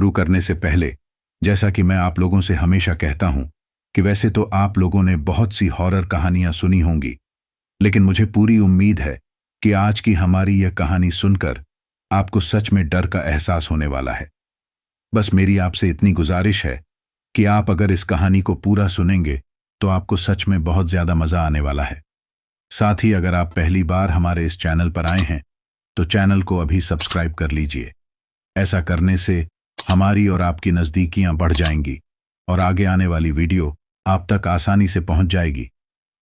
शुरू करने से पहले, जैसा कि मैं आप लोगों से हमेशा कहता हूं कि वैसे तो आप लोगों ने बहुत सी हॉरर कहानियां सुनी होंगी, लेकिन मुझे पूरी उम्मीद है कि आज की हमारी यह कहानी सुनकर आपको सच में डर का एहसास होने वाला है। बस मेरी आपसे इतनी गुजारिश है कि आप अगर इस कहानी को पूरा सुनेंगे तो आपको सच में बहुत ज्यादा मजा आने वाला है। साथ ही अगर आप पहली बार हमारे इस चैनल पर आए हैं तो चैनल को अभी सब्सक्राइब कर लीजिए। ऐसा करने से हमारी और आपकी नज़दीकियां बढ़ जाएंगी और आगे आने वाली वीडियो आप तक आसानी से पहुंच जाएगी।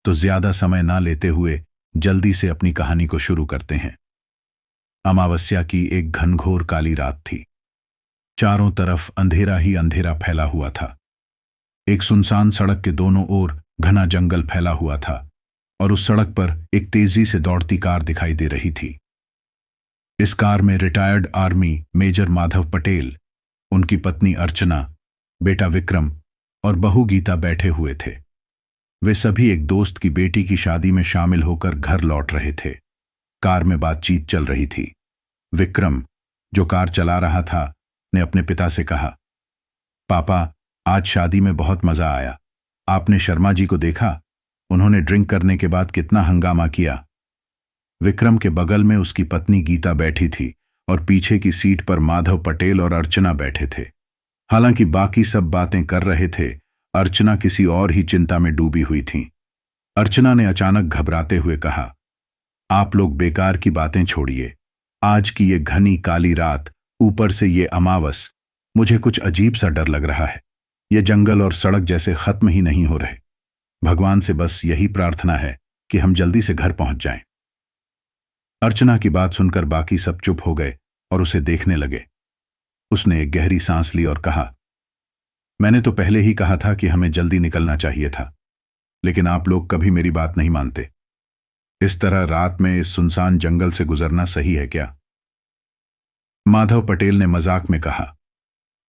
तो ज्यादा समय ना लेते हुए जल्दी से अपनी कहानी को शुरू करते हैं। अमावस्या की एक घनघोर काली रात थी। चारों तरफ अंधेरा ही अंधेरा फैला हुआ था। एक सुनसान सड़क के दोनों ओर घना जंगल फैला हुआ था और उस सड़क पर एक तेजी से दौड़ती कार दिखाई दे रही थी। इस कार में retired army major Madhav Patel, उनकी पत्नी अर्चना, बेटा विक्रम और बहू गीता बैठे हुए थे। वे सभी एक दोस्त की बेटी की शादी में शामिल होकर घर लौट रहे थे। कार में बातचीत चल रही थी। विक्रम, जो कार चला रहा था, ने अपने पिता से कहा, पापा, आज शादी में बहुत मजा आया। आपने शर्मा जी को देखा? उन्होंने ड्रिंक करने के बाद कितना हंगामा किया। विक्रम के बगल में उसकी पत्नी गीता बैठी थी और पीछे की सीट पर माधव पटेल और अर्चना बैठे थे। हालांकि बाकी सब बातें कर रहे थे, अर्चना किसी और ही चिंता में डूबी हुई थी। अर्चना ने अचानक घबराते हुए कहा, आप लोग बेकार की बातें छोड़िए। आज की ये घनी काली रात, ऊपर से ये अमावस, मुझे कुछ अजीब सा डर लग रहा है। ये जंगल और सड़क जैसे खत्म ही नहीं हो रहे। भगवान से बस यही प्रार्थना है कि हम जल्दी से घर पहुंच जाएं। अर्चना की बात सुनकर बाकी सब चुप हो गए और उसे देखने लगे। उसने एक गहरी सांस ली और कहा, मैंने तो पहले ही कहा था कि हमें जल्दी निकलना चाहिए था, लेकिन आप लोग कभी मेरी बात नहीं मानते। इस तरह रात में इस सुनसान जंगल से गुजरना सही है क्या? माधव पटेल ने मजाक में कहा,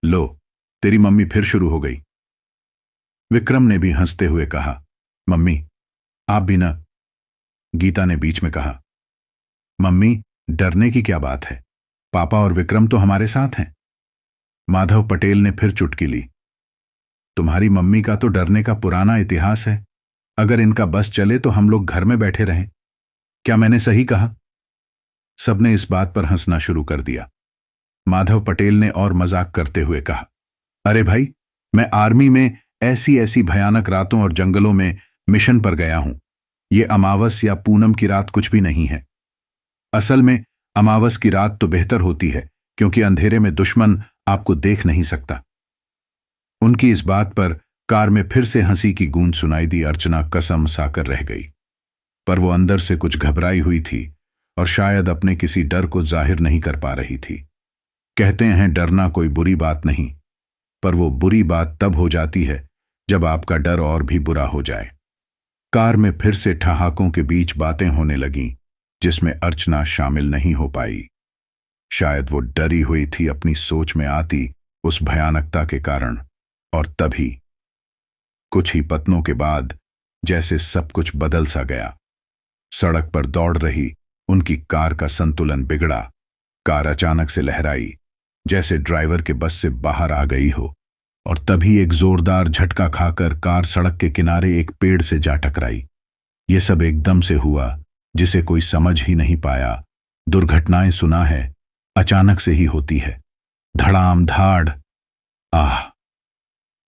लो, तेरी मम्मी फिर शुरू हो गई। विक्रम ने भी हंसते हुए कहा, मम्मी, आप भी ना। गीता ने बीच में कहा, मम्मी, डरने की क्या बात है? पापा और विक्रम तो हमारे साथ हैं। माधव पटेल ने फिर चुटकी ली, तुम्हारी मम्मी का तो डरने का पुराना इतिहास है। अगर इनका बस चले तो हम लोग घर में बैठे रहें। क्या मैंने सही कहा? सबने इस बात पर हंसना शुरू कर दिया। माधव पटेल ने और मजाक करते हुए कहा, अरे भाई, मैं आर्मी में ऐसी ऐसी भयानक रातों और जंगलों में मिशन पर गया हूं। ये अमावस या पूनम की रात कुछ भी नहीं है। असल में अमावस की रात तो बेहतर होती है, क्योंकि अंधेरे में दुश्मन आपको देख नहीं सकता। उनकी इस बात पर कार में फिर से हंसी की गूंज सुनाई दी। अर्चना कसम साकर रह गई, पर वो अंदर से कुछ घबराई हुई थी और शायद अपने किसी डर को जाहिर नहीं कर पा रही थी। कहते हैं डरना कोई बुरी बात नहीं, पर वो बुरी बात तब हो जाती है जब आपका डर और भी बुरा हो जाए। कार में फिर से ठहाकों के बीच बातें होने लगीं, जिसमें अर्चना शामिल नहीं हो पाई। शायद वो डरी हुई थी अपनी सोच में आती उस भयानकता के कारण। और तभी कुछ ही पत्नों के बाद जैसे सब कुछ बदल सा गया। सड़क पर दौड़ रही उनकी कार का संतुलन बिगड़ा। कार अचानक से लहराई, जैसे ड्राइवर के बस से बाहर आ गई हो, और तभी एक जोरदार झटका खाकर कार सड़क के किनारे एक पेड़ से जा टकराई। ये सब एकदम से हुआ, जिसे कोई समझ ही नहीं पाया। दुर्घटनाएं सुना है, अचानक से ही होती है। धड़ाम धाड़, आह!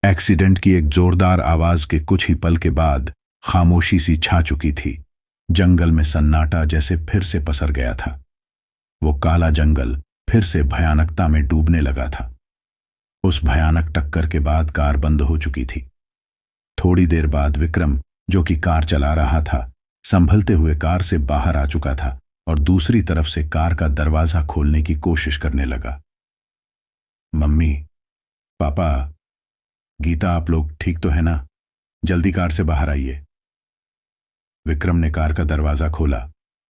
एक्सीडेंट की एक जोरदार आवाज के कुछ ही पल के बाद खामोशी सी छा चुकी थी। जंगल में सन्नाटा जैसे फिर से पसर गया था। वो काला जंगल फिर से भयानकता में डूबने लगा था। उस भयानक टक्कर के बाद कार बंद हो चुकी थी। थोड़ी देर बाद विक्रम, जो कि कार चला रहा था, संभलते हुए कार से बाहर आ चुका था और दूसरी तरफ से कार का दरवाजा खोलने की कोशिश करने लगा। मम्मी, पापा, गीता, आप लोग ठीक तो है ना? जल्दी कार से बाहर आइए। विक्रम ने कार का दरवाजा खोला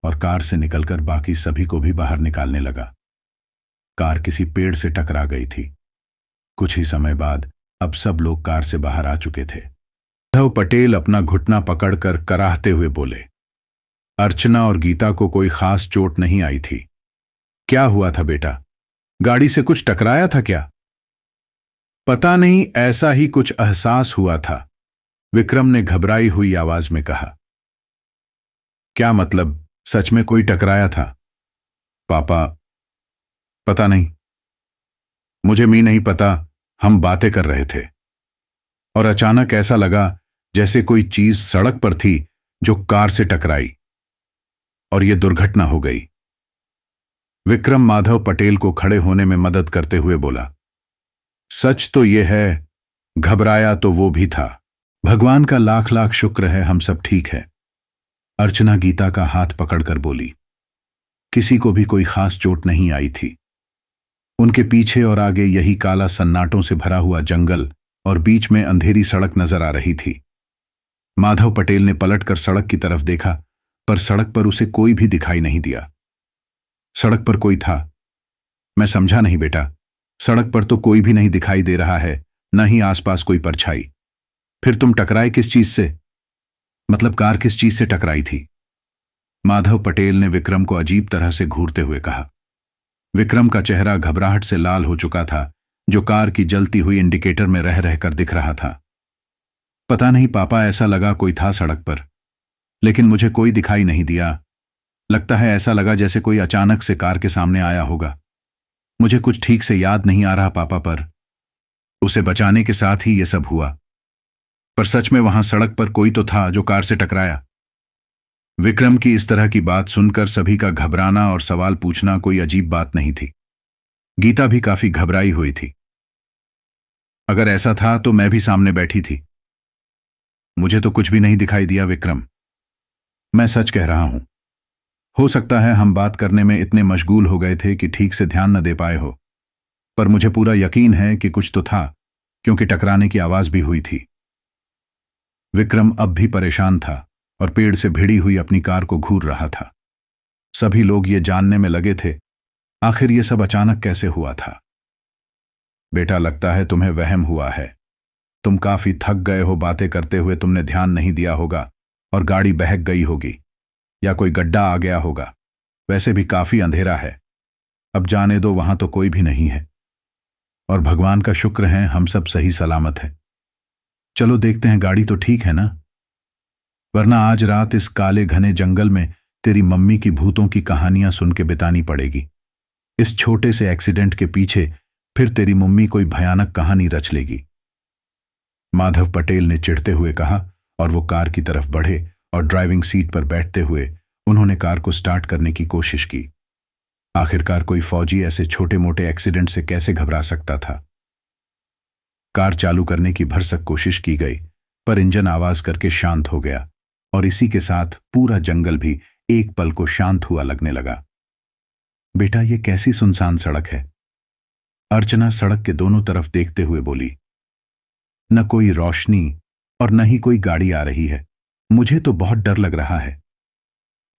और कार से निकलकर बाकी सभी को भी बाहर निकालने लगा। कार किसी पेड़ से टकरा गई थी। कुछ ही समय बाद अब सब लोग कार से बाहर आ चुके थे। माधव पटेल अपना घुटना पकड़कर कराहते हुए बोले, अर्चना और गीता को कोई खास चोट नहीं आई थी। क्या हुआ था बेटा? गाड़ी से कुछ टकराया था क्या? पता नहीं, ऐसा ही कुछ एहसास हुआ था। विक्रम ने घबराई हुई आवाज में कहा। क्या मतलब? सच में कोई टकराया था? पापा, पता नहीं, मुझे भी नहीं पता। हम बातें कर रहे थे और अचानक ऐसा लगा जैसे कोई चीज सड़क पर थी जो कार से टकराई और यह दुर्घटना हो गई। विक्रम माधव पटेल को खड़े होने में मदद करते हुए बोला। सच तो यह है, घबराया तो वो भी था। भगवान का लाख लाख शुक्र है, हम सब ठीक है। अर्चना गीता का हाथ पकड़कर बोली। किसी को भी कोई खास चोट नहीं आई थी। उनके पीछे और आगे यही काला सन्नाटों से भरा हुआ जंगल और बीच में अंधेरी सड़क नजर आ रही थी। माधव पटेल ने पलटकर सड़क की तरफ देखा, पर सड़क पर उसे कोई भी दिखाई नहीं दिया। सड़क पर कोई था? मैं समझा नहीं बेटा। सड़क पर तो कोई भी नहीं दिखाई दे रहा है, न ही आसपास कोई परछाई। फिर तुम टकराए किस चीज से? मतलब कार किस चीज से टकराई थी? माधव पटेल ने विक्रम को अजीब तरह से घूरते हुए कहा। विक्रम का चेहरा घबराहट से लाल हो चुका था, जो कार की जलती हुई इंडिकेटर में रह रहकर दिख रहा था। पता नहीं पापा, ऐसा लगा कोई था सड़क पर, लेकिन मुझे कोई दिखाई नहीं दिया। लगता है ऐसा लगा जैसे कोई अचानक से कार के सामने आया होगा। मुझे कुछ ठीक से याद नहीं आ रहा पापा, पर उसे बचाने के साथ ही यह सब हुआ। पर सच में वहां सड़क पर कोई तो था जो कार से टकराया। विक्रम की इस तरह की बात सुनकर सभी का घबराना और सवाल पूछना कोई अजीब बात नहीं थी। गीता भी काफी घबराई हुई थी। अगर ऐसा था तो मैं भी सामने बैठी थी। मुझे तो कुछ भी नहीं दिखाई दिया विक्रम। मैं सच कह रहा हूं। हो सकता है हम बात करने में इतने मशगूल हो गए थे कि ठीक से ध्यान न दे पाए हो, पर मुझे पूरा यकीन है कि कुछ तो था, क्योंकि टकराने की आवाज भी हुई थी। विक्रम अब भी परेशान था और पेड़ से भिड़ी हुई अपनी कार को घूर रहा था। सभी लोग ये जानने में लगे थे आखिर ये सब अचानक कैसे हुआ था। बेटा, लगता है तुम्हें वहम हुआ है। तुम काफी थक गए हो, बातें करते हुए तुमने ध्यान नहीं दिया होगा और गाड़ी बहक गई होगी या कोई गड्ढा आ गया होगा। वैसे भी काफी अंधेरा है। अब जाने दो, वहां तो कोई भी नहीं है और भगवान का शुक्र है हम सब सही सलामत है। चलो देखते हैं गाड़ी तो ठीक है ना, वरना आज रात इस काले घने जंगल में तेरी मम्मी की भूतों की कहानियां सुन के बितानी पड़ेगी। इस छोटे से एक्सीडेंट के पीछे फिर तेरी मम्मी कोई भयानक कहानी रच लेगी। माधव पटेल ने चिढ़ते हुए कहा और वो कार की तरफ बढ़े और ड्राइविंग सीट पर बैठते हुए उन्होंने कार को स्टार्ट करने की कोशिश की। आखिरकार कोई फौजी ऐसे छोटे मोटे एक्सीडेंट से कैसे घबरा सकता था। कार चालू करने की भरसक कोशिश की गई, पर इंजन आवाज करके शांत हो गया और इसी के साथ पूरा जंगल भी एक पल को शांत हुआ लगने लगा। बेटा, ये कैसी सुनसान सड़क है? अर्चना सड़क के दोनों तरफ देखते हुए बोली। न कोई रोशनी और न ही कोई गाड़ी आ रही है। मुझे तो बहुत डर लग रहा है।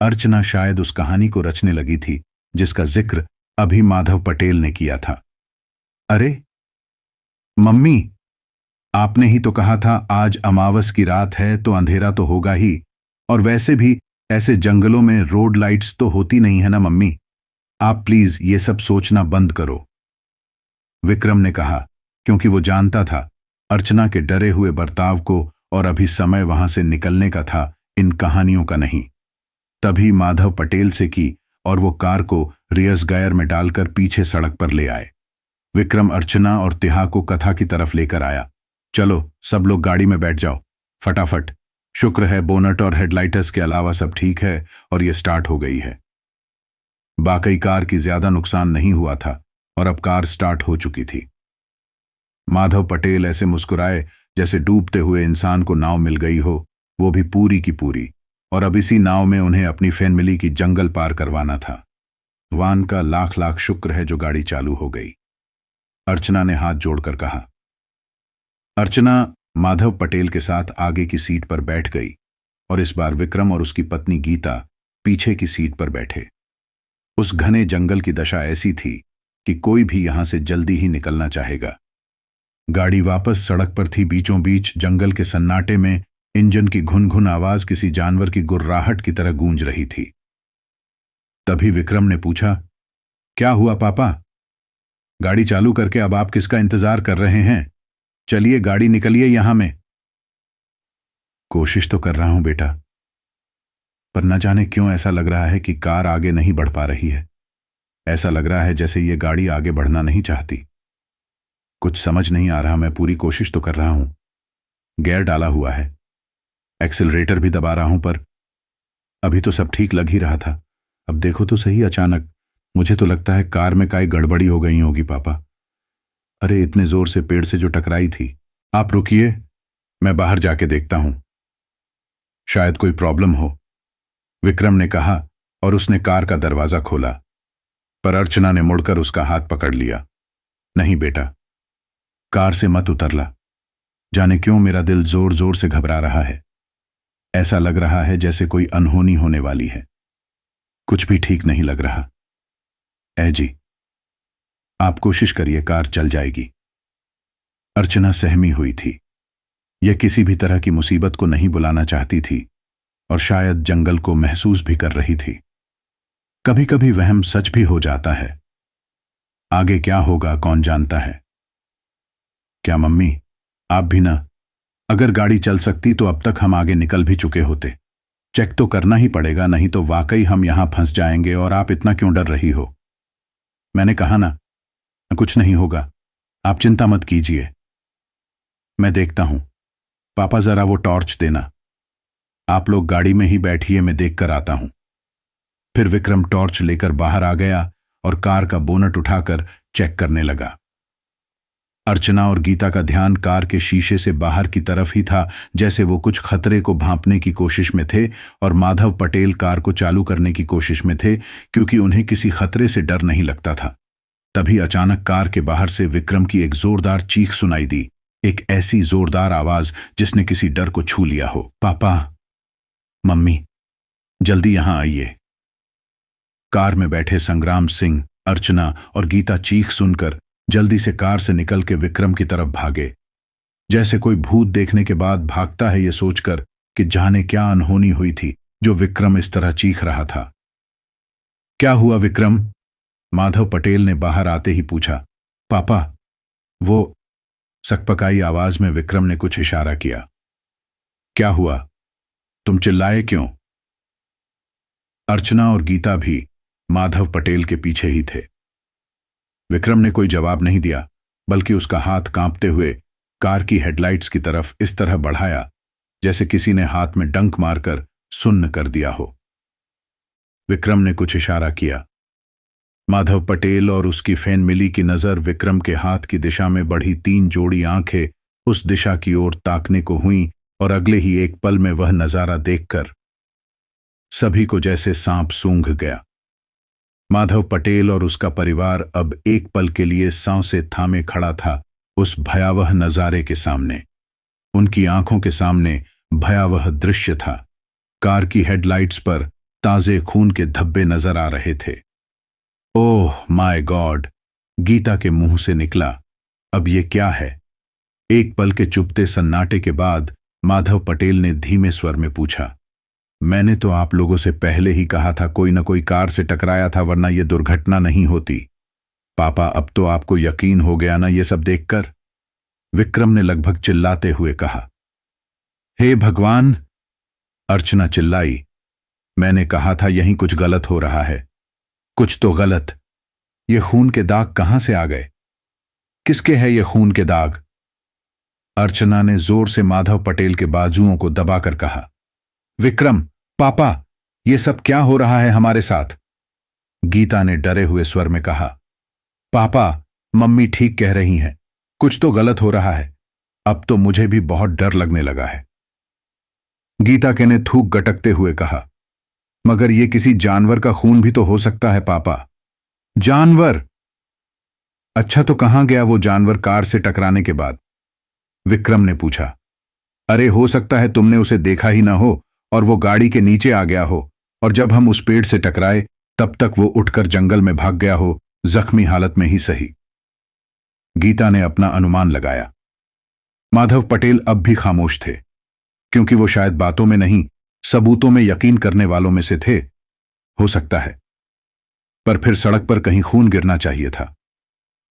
अर्चना शायद उस कहानी को रचने लगी थी जिसका जिक्र अभी माधव पटेल ने किया था। अरे मम्मी, आपने ही तो कहा था आज अमावस की रात है तो अंधेरा तो होगा ही, और वैसे भी ऐसे जंगलों में रोड लाइट्स तो होती नहीं है ना मम्मी। आप प्लीज ये सब सोचना बंद करो, विक्रम ने कहा, क्योंकि वो जानता था अर्चना के डरे हुए बर्ताव को और अभी समय वहां से निकलने का था, इन कहानियों का नहीं। तभी माधव पटेल से की और वो कार को रियर्स गायर में डालकर पीछे सड़क पर ले आए। विक्रम अर्चना और तिहा को कथा की तरफ लेकर आया। चलो सब लोग गाड़ी में बैठ जाओ फटाफट। शुक्र है बोनट और हेडलाइटर्स के अलावा सब ठीक है और ये स्टार्ट हो गई है। बाकी कार की ज्यादा नुकसान नहीं हुआ था और अब कार स्टार्ट हो चुकी थी। माधव पटेल ऐसे मुस्कुराए जैसे डूबते हुए इंसान को नाव मिल गई हो, वो भी पूरी की पूरी, और अब इसी नाव में उन्हें अपनी फैमिली की जंगल पार करवाना था। भगवान का लाख लाख शुक्र है जो गाड़ी चालू हो गई, अर्चना ने हाथ जोड़कर कहा। अर्चना माधव पटेल के साथ आगे की सीट पर बैठ गई और इस बार विक्रम और उसकी पत्नी गीता पीछे की सीट पर बैठे। उस घने जंगल की दशा ऐसी थी कि कोई भी यहां से जल्दी ही निकलना चाहेगा। गाड़ी वापस सड़क पर थी। बीचों बीच जंगल के सन्नाटे में इंजन की घुन-घुन आवाज किसी जानवर की गुर्राहट की तरह गूंज रही थी। तभी विक्रम ने पूछा, क्या हुआ पापा? गाड़ी चालू करके अब आप किसका इंतजार कर रहे हैं? चलिए गाड़ी निकलिए यहां में। कोशिश तो कर रहा हूं बेटा, पर न जाने क्यों ऐसा लग रहा है कि कार आगे नहीं बढ़ पा रही है। ऐसा लग रहा है जैसे ये गाड़ी आगे बढ़ना नहीं चाहती। कुछ समझ नहीं आ रहा। मैं पूरी कोशिश तो कर रहा हूं, गियर डाला हुआ है, एक्सीलरेटर भी दबा रहा हूं, पर अभी तो सब ठीक लग ही रहा था। अब देखो तो सही, अचानक मुझे तो लगता है कार में काई गड़बड़ी हो गई होगी पापा। अरे इतने जोर से पेड़ से जो टकराई थी। आप रुकिए, मैं बाहर जाके देखता हूं, शायद कोई प्रॉब्लम हो, विक्रम ने कहा और उसने कार का दरवाजा खोला। पर अर्चना ने मुड़कर उसका हाथ पकड़ लिया। नहीं बेटा, कार से मत उतरला। जाने क्यों मेरा दिल जोर जोर से घबरा रहा है। ऐसा लग रहा है जैसे कोई अनहोनी होने वाली है। कुछ भी ठीक नहीं लग रहा। ऐ जी, आप कोशिश करिए, कार चल जाएगी। अर्चना सहमी हुई थी। यह किसी भी तरह की मुसीबत को नहीं बुलाना चाहती थी और शायद जंगल को महसूस भी कर रही थी। कभी कभी वहम सच भी हो जाता है। आगे क्या होगा कौन जानता है। क्या मम्मी, आप भी ना? अगर गाड़ी चल सकती तो अब तक हम आगे निकल भी चुके होते। चेक तो करना ही पड़ेगा, नहीं तो वाकई हम यहां फंस जाएंगे। और आप इतना क्यों डर रही हो? मैंने कहा ना, कुछ नहीं होगा, आप चिंता मत कीजिए। मैं देखता हूं। पापा जरा वो टॉर्च देना। आप लोग गाड़ी में ही बैठिए, मैं देख कर आता हूं। फिर विक्रम टॉर्च लेकर बाहर आ गया और कार का बोनट उठाकर चेक करने लगा। अर्चना और गीता का ध्यान कार के शीशे से बाहर की तरफ ही था, जैसे वो कुछ खतरे को भांपने की कोशिश में थे, और माधव पटेल कार को चालू करने की कोशिश में थे, क्योंकि उन्हें किसी खतरे से डर नहीं लगता था। तभी अचानक कार के बाहर से विक्रम की एक जोरदार चीख सुनाई दी। एक ऐसी जोरदार आवाज जिसने किसी डर को छू लिया हो। पापा, मम्मी, जल्दी यहां आइए। कार में बैठे संग्राम सिंह, अर्चना और गीता चीख सुनकर जल्दी से कार से निकल के विक्रम की तरफ भागे, जैसे कोई भूत देखने के बाद भागता है, ये सोचकर कि जाने क्या अनहोनी हुई थी जो विक्रम इस तरह चीख रहा था। क्या हुआ विक्रम? माधव पटेल ने बाहर आते ही पूछा। पापा, वो, सकपकाई आवाज में विक्रम ने कुछ इशारा किया। क्या हुआ? तुम चिल्लाए क्यों? अर्चना और गीता भी माधव पटेल के पीछे ही थे। विक्रम ने कोई जवाब नहीं दिया, बल्कि उसका हाथ कांपते हुए कार की हेडलाइट्स की तरफ इस तरह बढ़ाया जैसे किसी ने हाथ में डंक मारकर सुन्न कर दिया हो। विक्रम ने कुछ इशारा किया। माधव पटेल और उसकी फैमिली की नजर विक्रम के हाथ की दिशा में बढ़ी। 3 जोड़ी आंखें उस दिशा की ओर ताकने को हुईं और अगले ही एक पल में वह नजारा देखकर सभी को जैसे सांप सूंघ गया। माधव पटेल और उसका परिवार अब एक पल के लिए सांसें थामे खड़ा था उस भयावह नजारे के सामने। उनकी आंखों के सामने भयावह दृश्य था। कार की हेडलाइट्स पर ताजे खून के धब्बे नजर आ रहे थे। ओह माय गॉड, गीता के मुंह से निकला। अब ये क्या है? एक पल के चुपते सन्नाटे के बाद माधव पटेल ने धीमे स्वर में पूछा। मैंने तो आप लोगों से पहले ही कहा था कोई न कोई कार से टकराया था, वरना यह दुर्घटना नहीं होती। पापा, अब तो आपको यकीन हो गया ना ये सब देखकर? विक्रम ने लगभग चिल्लाते हुए कहा। हे भगवान, अर्चना चिल्लाई। मैंने कहा था यहीं कुछ गलत हो रहा है। कुछ तो गलत। ये खून के दाग कहां से आ गए? किसके है ये खून के दाग? अर्चना ने जोर से माधव पटेल के बाजुओं को दबाकर कहा। विक्रम, पापा, ये सब क्या हो रहा है हमारे साथ? गीता ने डरे हुए स्वर में कहा। पापा, मम्मी ठीक कह रही हैं, कुछ तो गलत हो रहा है। अब तो मुझे भी बहुत डर लगने लगा है। गीता के ने थूक गटकते हुए कहा। मगर ये किसी जानवर का खून भी तो हो सकता है पापा। जानवर? अच्छा, तो कहां गया वो जानवर कार से टकराने के बाद? विक्रम ने पूछा। अरे हो सकता है तुमने उसे देखा ही ना हो और वो गाड़ी के नीचे आ गया हो, और जब हम उस पेड़ से टकराए तब तक वो उठकर जंगल में भाग गया हो, जख्मी हालत में ही सही। गीता ने अपना अनुमान लगाया। माधव पटेल अब भी खामोश थे, क्योंकि वो शायद बातों में नहीं सबूतों में यकीन करने वालों में से थे। हो सकता है, पर फिर सड़क पर कहीं खून गिरना चाहिए था।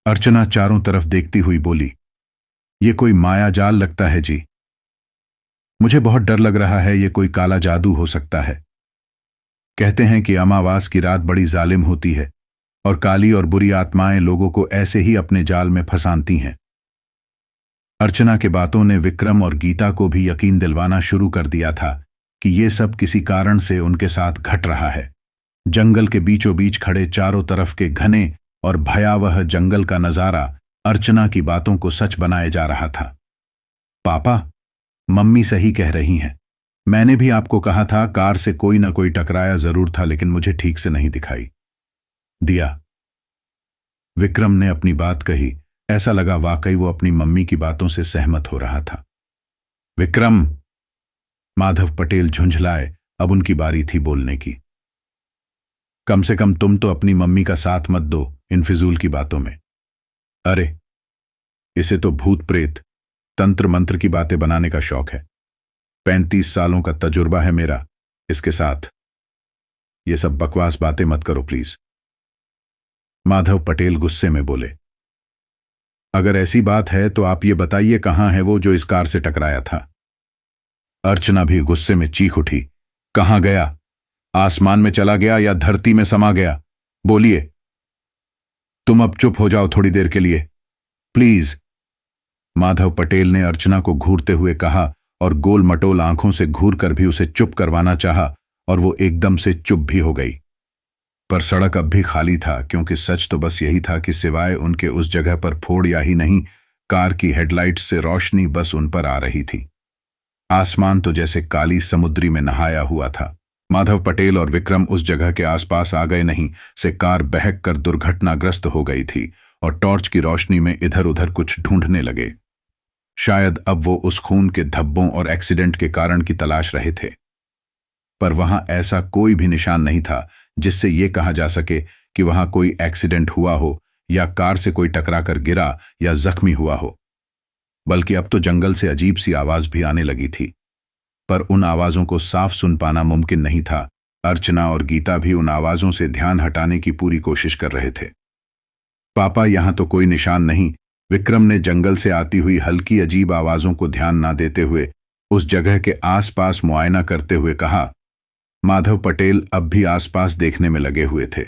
अर्चना चारों तरफ देखती हुई बोली। ये कोई माया जाल लगता है जी। मुझे बहुत डर लग रहा है, ये कोई काला जादू हो सकता है। कहते हैं कि अमावास की रात बड़ी जालिम होती है और काली और बुरी आत्माएं लोगों को ऐसे ही अपने जाल में फंसाती हैं। अर्चना के बातों ने विक्रम और गीता को भी यकीन दिलवाना शुरू कर दिया था कि ये सब किसी कारण से उनके साथ घट रहा है। जंगल के बीचों बीच खड़े चारों तरफ के घने और भयावह जंगल का नजारा अर्चना की बातों को सच बनाए जा रहा था। पापा, मम्मी सही कह रही हैं। मैंने भी आपको कहा था कार से कोई ना कोई टकराया जरूर था, लेकिन मुझे ठीक से नहीं दिखाई दिया। विक्रम ने अपनी बात कही। ऐसा लगा वाकई वो अपनी मम्मी की बातों से सहमत हो रहा था। विक्रम, माधव पटेल झुंझलाए। अब उनकी बारी थी बोलने की। कम से कम तुम तो अपनी मम्मी का साथ मत दो इन फिजूल की बातों में। अरे, इसे तो भूत प्रेत तंत्र मंत्र की बातें बनाने का शौक है। 35 सालों का तजुर्बा है मेरा इसके साथ। ये सब बकवास बातें मत करो प्लीज। माधव पटेल गुस्से में बोले। अगर ऐसी बात है तो आप ये बताइए कहां है वो जो इस कार से टकराया था। अर्चना भी गुस्से में चीख उठी। कहां गया? आसमान में चला गया या धरती में समा गया? बोलिए। तुम अब चुप हो जाओ थोड़ी देर के लिए प्लीज, माधव पटेल ने अर्चना को घूरते हुए कहा और गोल मटोल आंखों से घूर कर भी उसे चुप करवाना चाहा और वो एकदम से चुप भी हो गई। पर सड़क अब भी खाली था, क्योंकि सच तो बस यही था कि सिवाय उनके उस जगह पर फोड़ या ही नहीं, कार की हेडलाइट्स से रोशनी बस उन पर आ रही थी। आसमान तो जैसे काली समुद्री में नहाया हुआ था। माधव पटेल और विक्रम उस जगह के आसपास आ गए नहीं से कार बहक कर दुर्घटनाग्रस्त हो गई थी और टॉर्च की रोशनी में इधर उधर कुछ ढूंढने लगे। शायद अब वो उस खून के धब्बों और एक्सीडेंट के कारण की तलाश रहे थे, पर वहां ऐसा कोई भी निशान नहीं था जिससे ये कहा जा सके कि वहां कोई एक्सीडेंट हुआ हो या कार से कोई टकरा कर गिरा या जख्मी हुआ हो। बल्कि अब तो जंगल से अजीब सी आवाज भी आने लगी थी, पर उन आवाजों को साफ सुन पाना मुमकिन नहीं था। अर्चना और गीता भी उन आवाजों से ध्यान हटाने की पूरी कोशिश कर रहे थे। पापा, यहां तो कोई निशान नहीं। विक्रम ने जंगल से आती हुई हल्की अजीब आवाजों को ध्यान ना देते हुए उस जगह के आसपास मुआयना करते हुए कहा। माधव पटेल अब भी आसपास देखने में लगे हुए थे।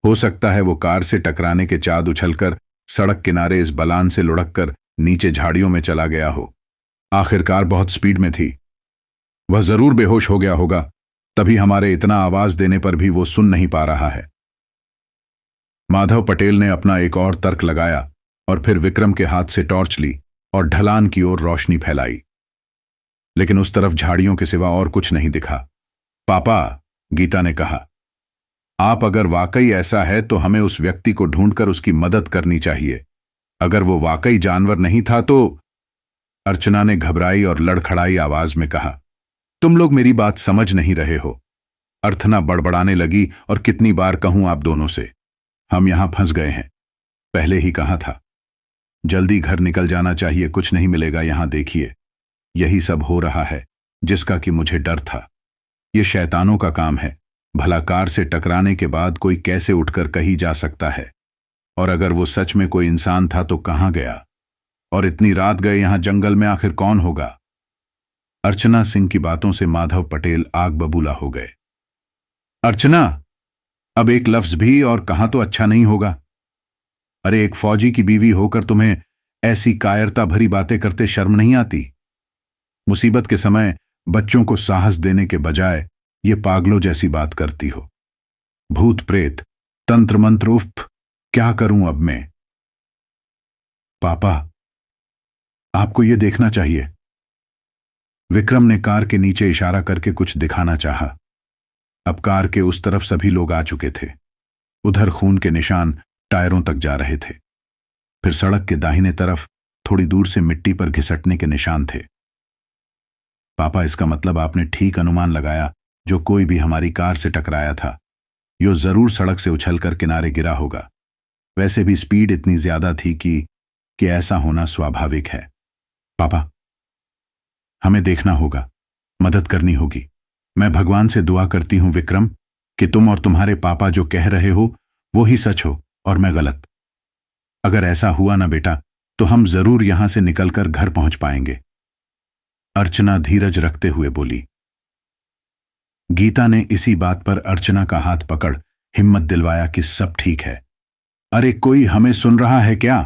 हो सकता है वो कार से टकराने के चाद उछलकर सड़क किनारे इस बलान से लुढ़ककर नीचे झाड़ियों में चला गया हो। आखिरकार बहुत स्पीड में थी, वह जरूर बेहोश हो गया होगा, तभी हमारे इतना आवाज देने पर भी वो सुन नहीं पा रहा है। माधव पटेल ने अपना एक और तर्क लगाया और फिर विक्रम के हाथ से टॉर्च ली और ढलान की ओर रोशनी फैलाई, लेकिन उस तरफ झाड़ियों के सिवा और कुछ नहीं दिखा। पापा, गीता ने कहा, आप अगर वाकई ऐसा है तो हमें उस व्यक्ति को ढूंढकर उसकी मदद करनी चाहिए। अगर वो वाकई जानवर नहीं था तो। अर्चना ने घबराई और लड़खड़ाई आवाज में कहा। तुम लोग मेरी बात समझ नहीं रहे हो। अर्थना बड़बड़ाने लगी। और कितनी बार कहूं आप दोनों से, हम यहां फंस गए हैं। पहले ही कहा था, जल्दी घर निकल जाना चाहिए, कुछ नहीं मिलेगा यहां, देखिए। यही सब हो रहा है जिसका कि मुझे डर था। ये शैतानों का काम है। भला कार से टकराने के बाद कोई कैसे उठकर कहीं जा सकता है? और अगर वो सच में कोई इंसान था तो कहां गया? और इतनी रात गए यहां जंगल में, आखिर कौन होगा? अर्चना सिंह की बातों से माधव पटेल आग बबूला हो गए। अर्चना, अब एक लफ्ज भी और कहां तो अच्छा नहीं होगा। अरे, एक फौजी की बीवी होकर तुम्हें ऐसी कायरता भरी बातें करते शर्म नहीं आती? मुसीबत के समय बच्चों को साहस देने के बजाय ये पागलों जैसी बात करती हो। भूत प्रेत तंत्र मंत्र, उफ, क्या करूं अब मैं? पापा, आपको ये देखना चाहिए। विक्रम ने कार के नीचे इशारा करके कुछ दिखाना चाहा। अब कार के उस तरफ सभी लोग आ चुके थे। उधर खून के निशान टायरों तक जा रहे थे। फिर सड़क के दाहिने तरफ थोड़ी दूर से मिट्टी पर घिसटने के निशान थे। पापा, इसका मतलब आपने ठीक अनुमान लगाया। जो कोई भी हमारी कार से टकराया था, यो जरूर सड़क से उछलकर किनारे गिरा होगा। वैसे भी स्पीड इतनी ज्यादा थी कि ऐसा होना स्वाभाविक है। पापा, हमें देखना होगा, मदद करनी होगी। मैं भगवान से दुआ करती हूं विक्रम कि तुम और तुम्हारे पापा जो कह रहे हो वो ही सच हो और मैं गलत। अगर ऐसा हुआ ना बेटा, तो हम जरूर यहां से निकलकर घर पहुंच पाएंगे। अर्चना धीरज रखते हुए बोली। गीता ने इसी बात पर अर्चना का हाथ पकड़ हिम्मत दिलवाया कि सब ठीक है। अरे कोई हमें सुन रहा है क्या?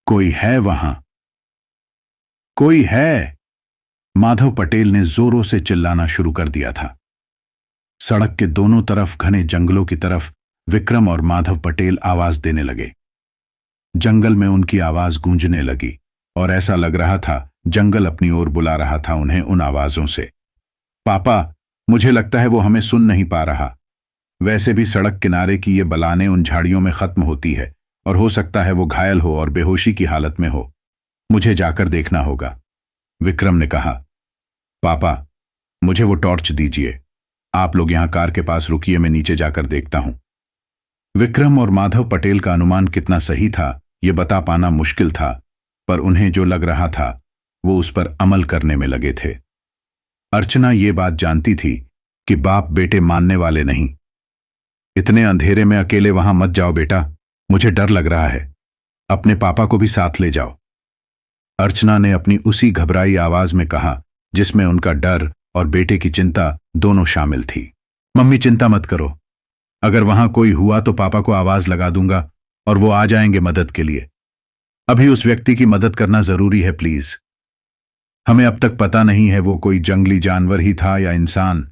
कोई है वहां? कोई है? माधव पटेल ने जोरों से चिल्लाना शुरू कर दिया था। सड़क के दोनों तरफ घने जंगलों की तरफ विक्रम और माधव पटेल आवाज देने लगे। जंगल में उनकी आवाज गूंजने लगी और ऐसा लग रहा था जंगल अपनी ओर बुला रहा था उन्हें उन आवाजों से। पापा, मुझे लगता है वो हमें सुन नहीं पा रहा। वैसे भी सड़क किनारे की ये बलाने उन झाड़ियों में खत्म होती है और हो सकता है वो घायल हो और बेहोशी की हालत में हो। मुझे जाकर देखना होगा। विक्रम ने कहा। पापा, मुझे वो टॉर्च दीजिए। आप लोग यहां कार के पास रुकिए, मैं नीचे जाकर देखता हूं। विक्रम और माधव पटेल का अनुमान कितना सही था ये बता पाना मुश्किल था, पर उन्हें जो लग रहा था वो उस पर अमल करने में लगे थे। अर्चना ये बात जानती थी कि बाप बेटे मानने वाले नहीं। इतने अंधेरे में अकेले वहां मत जाओ बेटा, मुझे डर लग रहा है। अपने पापा को भी साथ ले जाओ। अर्चना ने अपनी उसी घबराई आवाज में कहा जिसमें उनका डर और बेटे की चिंता दोनों शामिल थी। मम्मी चिंता मत करो, अगर वहां कोई हुआ तो पापा को आवाज लगा दूंगा और वो आ जाएंगे मदद के लिए। अभी उस व्यक्ति की मदद करना जरूरी है प्लीज। हमें अब तक पता नहीं है वो कोई जंगली जानवर ही था या इंसान।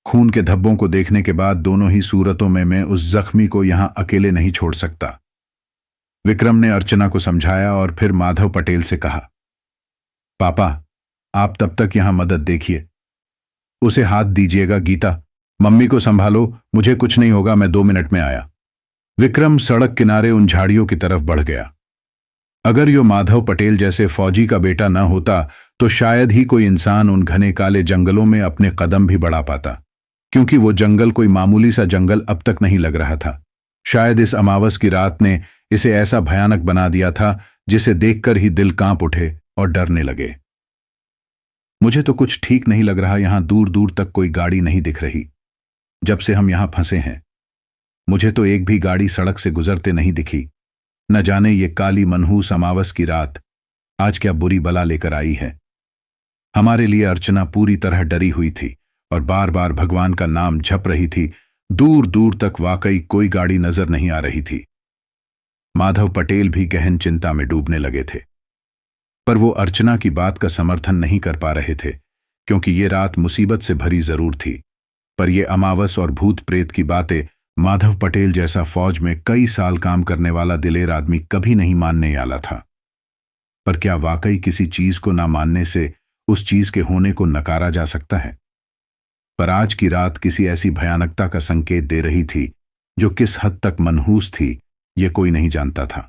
खून के धब्बों को देखने के बाद दोनों ही सूरतों में मैं उस जख्मी को यहां अकेले नहीं छोड़ सकता। विक्रम ने अर्चना को समझाया और फिर माधव पटेल से कहा, पापा आप तब तक यहां मदद देखिए। उसे हाथ दीजिएगा। गीता, मम्मी को संभालो, मुझे कुछ नहीं होगा, मैं 2 मिनट में आया। विक्रम सड़क किनारे उन झाड़ियों की तरफ बढ़ गया। अगर यो माधव पटेल जैसे फौजी का बेटा न होता तो शायद ही कोई इंसान उन घने काले जंगलों में अपने कदम भी बढ़ा पाता, क्योंकि वो जंगल कोई मामूली सा जंगल अब तक नहीं लग रहा था। शायद इस अमावस की रात ने इसे ऐसा भयानक बना दिया था जिसे देखकर ही दिल कांप उठे और डरने लगे। मुझे तो कुछ ठीक नहीं लग रहा। यहां दूर दूर तक कोई गाड़ी नहीं दिख रही जब से हम यहां फंसे हैं। मुझे तो एक भी गाड़ी सड़क से गुजरते नहीं दिखी। न जाने ये काली मनहूस अमावस की रात आज क्या बुरी बला लेकर आई है। हमारे लिए अर्चना पूरी तरह डरी हुई थी और बार बार भगवान का नाम जप रही थी। दूर दूर तक वाकई कोई गाड़ी नजर नहीं आ रही थी। माधव पटेल भी गहन चिंता में डूबने लगे थे, पर वो अर्चना की बात का समर्थन नहीं कर पा रहे थे, क्योंकि ये रात मुसीबत से भरी जरूर थी, पर ये अमावस और भूत प्रेत की बातें माधव पटेल जैसा फौज में कई साल काम करने वाला दिलेर आदमी कभी नहीं मानने वाला था। पर क्या वाकई किसी चीज को ना मानने से उस चीज के होने को नकारा जा सकता है? पर आज की रात किसी ऐसी भयानकता का संकेत दे रही थी जो किस हद तक मनहूस थी ये कोई नहीं जानता था।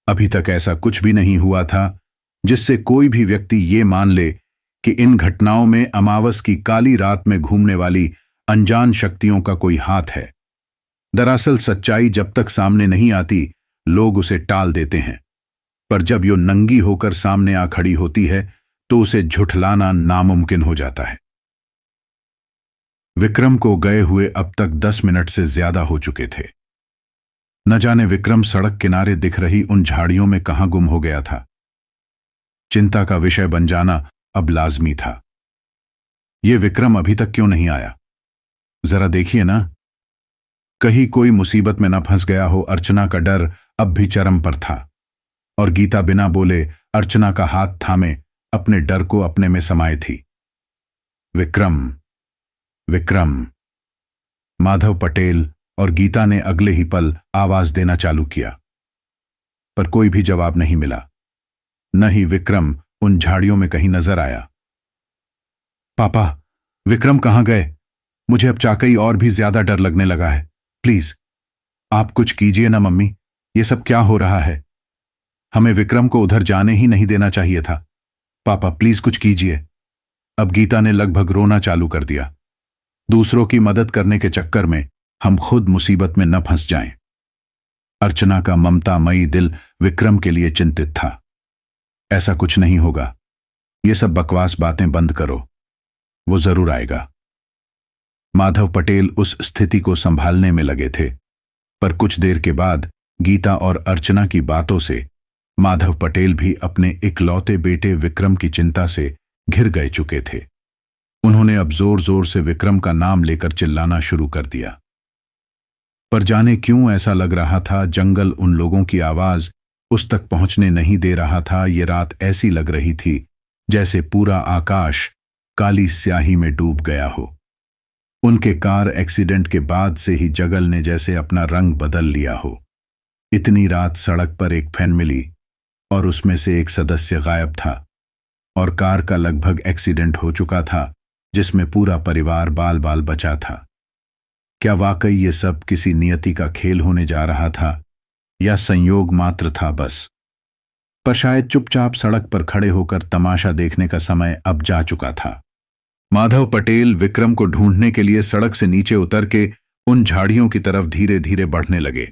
अभी तक ऐसा कुछ भी नहीं हुआ था जिससे कोई भी व्यक्ति ये मान ले कि इन घटनाओं में अमावस की काली रात में घूमने वाली अनजान शक्तियों का कोई हाथ है। दरअसल सच्चाई जब तक सामने नहीं आती लोग उसे टाल देते हैं, पर जब यो नंगी होकर सामने आ खड़ी होती है तो उसे झुठलाना नामुमकिन हो जाता है। विक्रम को गए हुए अब तक 10 मिनट से ज्यादा हो चुके थे। न जाने विक्रम सड़क किनारे दिख रही उन झाड़ियों में कहां गुम हो गया था। चिंता का विषय बन जाना अब लाजमी था। ये विक्रम अभी तक क्यों नहीं आया? जरा देखिए ना, कहीं कोई मुसीबत में ना फंस गया हो। अर्चना का डर अब भी चरम पर था और गीता बिना बोले अर्चना का हाथ थामे अपने डर को अपने में समाये थी। विक्रम, विक्रम। माधव पटेल और गीता ने अगले ही पल आवाज देना चालू किया, पर कोई भी जवाब नहीं मिला। न ही विक्रम उन झाड़ियों में कहीं नजर आया। पापा, विक्रम कहां गए? मुझे अब चाकई और भी ज्यादा डर लगने लगा है। प्लीज आप कुछ कीजिए ना मम्मी, ये सब क्या हो रहा है? हमें विक्रम को उधर जाने ही नहीं देना चाहिए था। पापा प्लीज कुछ कीजिए। अब गीता ने लगभग रोना चालू कर दिया। दूसरों की मदद करने के चक्कर में हम खुद मुसीबत में न फंस जाएं। अर्चना का ममतामयी दिल विक्रम के लिए चिंतित था। ऐसा कुछ नहीं होगा, ये सब बकवास बातें बंद करो, वो जरूर आएगा। माधव पटेल उस स्थिति को संभालने में लगे थे, पर कुछ देर के बाद गीता और अर्चना की बातों से माधव पटेल भी अपने इकलौते बेटे विक्रम की चिंता से घिर गए चुके थे। उन्होंने अब जोर जोर से विक्रम का नाम लेकर चिल्लाना शुरू कर दिया। पर जाने क्यों ऐसा लग रहा था जंगल उन लोगों की आवाज उस तक पहुंचने नहीं दे रहा था। ये रात ऐसी लग रही थी जैसे पूरा आकाश काली स्याही में डूब गया हो। उनके कार एक्सीडेंट के बाद से ही जंगल ने जैसे अपना रंग बदल लिया हो। इतनी रात सड़क पर एक फैमिली और उसमें से एक सदस्य गायब था और कार का लगभग एक्सीडेंट हो चुका था जिसमें पूरा परिवार बाल बाल बचा था। क्या वाकई ये सब किसी नियति का खेल होने जा रहा था या संयोग मात्र था बस? पर शायद चुपचाप सड़क पर खड़े होकर तमाशा देखने का समय अब जा चुका था। माधव पटेल विक्रम को ढूंढने के लिए सड़क से नीचे उतर के उन झाड़ियों की तरफ धीरे धीरे बढ़ने लगे।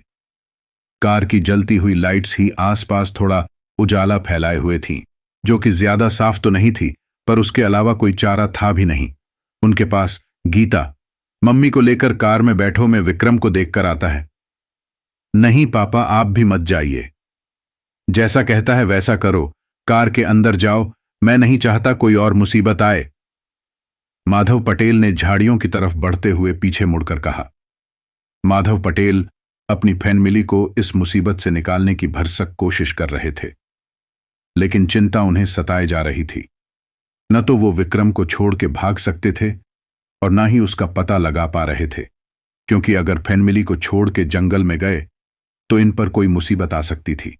कार की जलती हुई लाइट्स ही आसपास थोड़ा उजाला फैलाए हुए थीं, जो कि ज्यादा साफ तो नहीं थी, पर उसके अलावा कोई चारा था भी नहीं। उनके पास गीता, मम्मी को लेकर कार में बैठो, मैं विक्रम को देखकर आता है। नहीं पापा, आप भी मत जाइए। जैसा कहता है वैसा करो, कार के अंदर जाओ, मैं नहीं चाहता कोई और मुसीबत आए। माधव पटेल ने झाड़ियों की तरफ बढ़ते हुए पीछे मुड़कर कहा। माधव पटेल अपनी फैमिली को इस मुसीबत से निकालने की भरसक कोशिश कर रहे थे, लेकिन चिंता उन्हें सताए जा रही थी। न तो वो विक्रम को छोड़ के भाग सकते थे और न ही उसका पता लगा पा रहे थे, क्योंकि अगर फैमिली को छोड़ के जंगल में गए तो इन पर कोई मुसीबत आ सकती थी।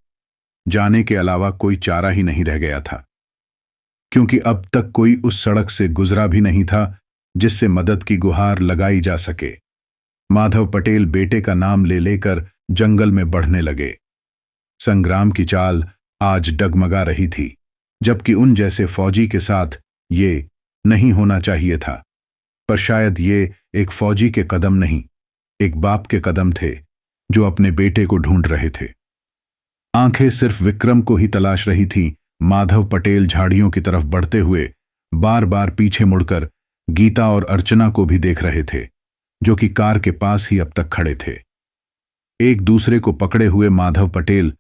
जाने के अलावा कोई चारा ही नहीं रह गया था, क्योंकि अब तक कोई उस सड़क से गुजरा भी नहीं था जिससे मदद की गुहार लगाई जा सके। माधव पटेल बेटे का नाम ले लेकर जंगल में बढ़ने लगे। संग्राम की चाल आज डगमगा रही थी, जबकि उन जैसे फौजी के साथ ये नहीं होना चाहिए था। पर शायद ये एक फौजी के कदम नहीं, एक बाप के कदम थे जो अपने बेटे को ढूंढ रहे थे। आंखें सिर्फ विक्रम को ही तलाश रही थीं। माधव पटेल झाड़ियों की तरफ बढ़ते हुए बार बार पीछे मुड़कर गीता और अर्चना को भी देख रहे थे, जो कि कार के पास ही अब तक खड़े थे। एक दूसरे को पकड़े हुए माधव पटेल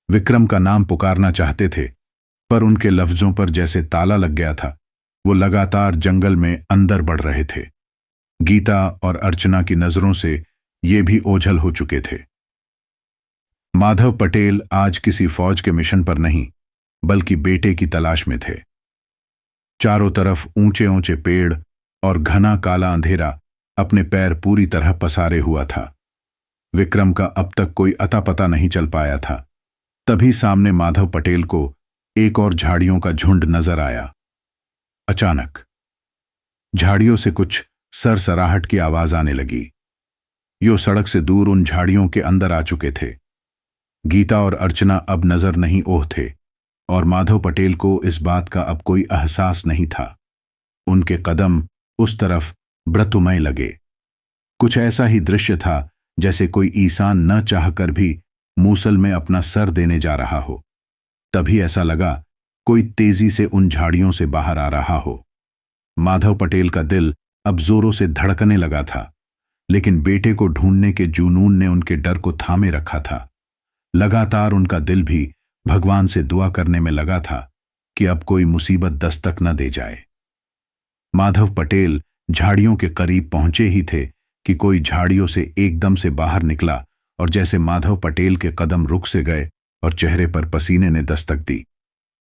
विक्रम का नाम पुकारना चाहते थे, पर उनके लफ्जों पर जैसे ताला लग गया था। वो लगातार जंगल में अंदर बढ़ रहे थे। गीता और अर्चना की नजरों से ये भी ओझल हो चुके थे। माधव पटेल आज किसी फौज के मिशन पर नहीं, बल्कि बेटे की तलाश में थे। चारों तरफ ऊंचे ऊंचे पेड़ और घना काला अंधेरा अपने पैर पूरी तरह पसारे हुआ था। विक्रम का अब तक कोई अता पता नहीं चल पाया था। तभी सामने माधव पटेल को एक और झाड़ियों का झुंड नजर आया। अचानक झाड़ियों से कुछ सरसराहट की आवाज आने लगी। यो सड़क से दूर उन झाड़ियों के अंदर आ चुके थे। गीता और अर्चना अब नजर नहीं ओह थे और माधव पटेल को इस बात का अब कोई एहसास नहीं था। उनके कदम उस तरफ व्रतुमय लगे। कुछ ऐसा ही दृश्य था जैसे कोई ईसान न चाहकर भी मूसल में अपना सर देने जा रहा हो। तभी ऐसा लगा कोई तेजी से उन झाड़ियों से बाहर आ रहा हो। माधव पटेल का दिल अब जोरों से धड़कने लगा था, लेकिन बेटे को ढूंढने के जुनून ने उनके डर को थामे रखा था। लगातार उनका दिल भी भगवान से दुआ करने में लगा था कि अब कोई मुसीबत दस्तक न दे जाए। माधव पटेल झाड़ियों के करीब पहुंचे ही थे कि कोई झाड़ियों से एकदम से बाहर निकला और जैसे माधव पटेल के कदम रुक से गए और चेहरे पर पसीने ने दस्तक दी।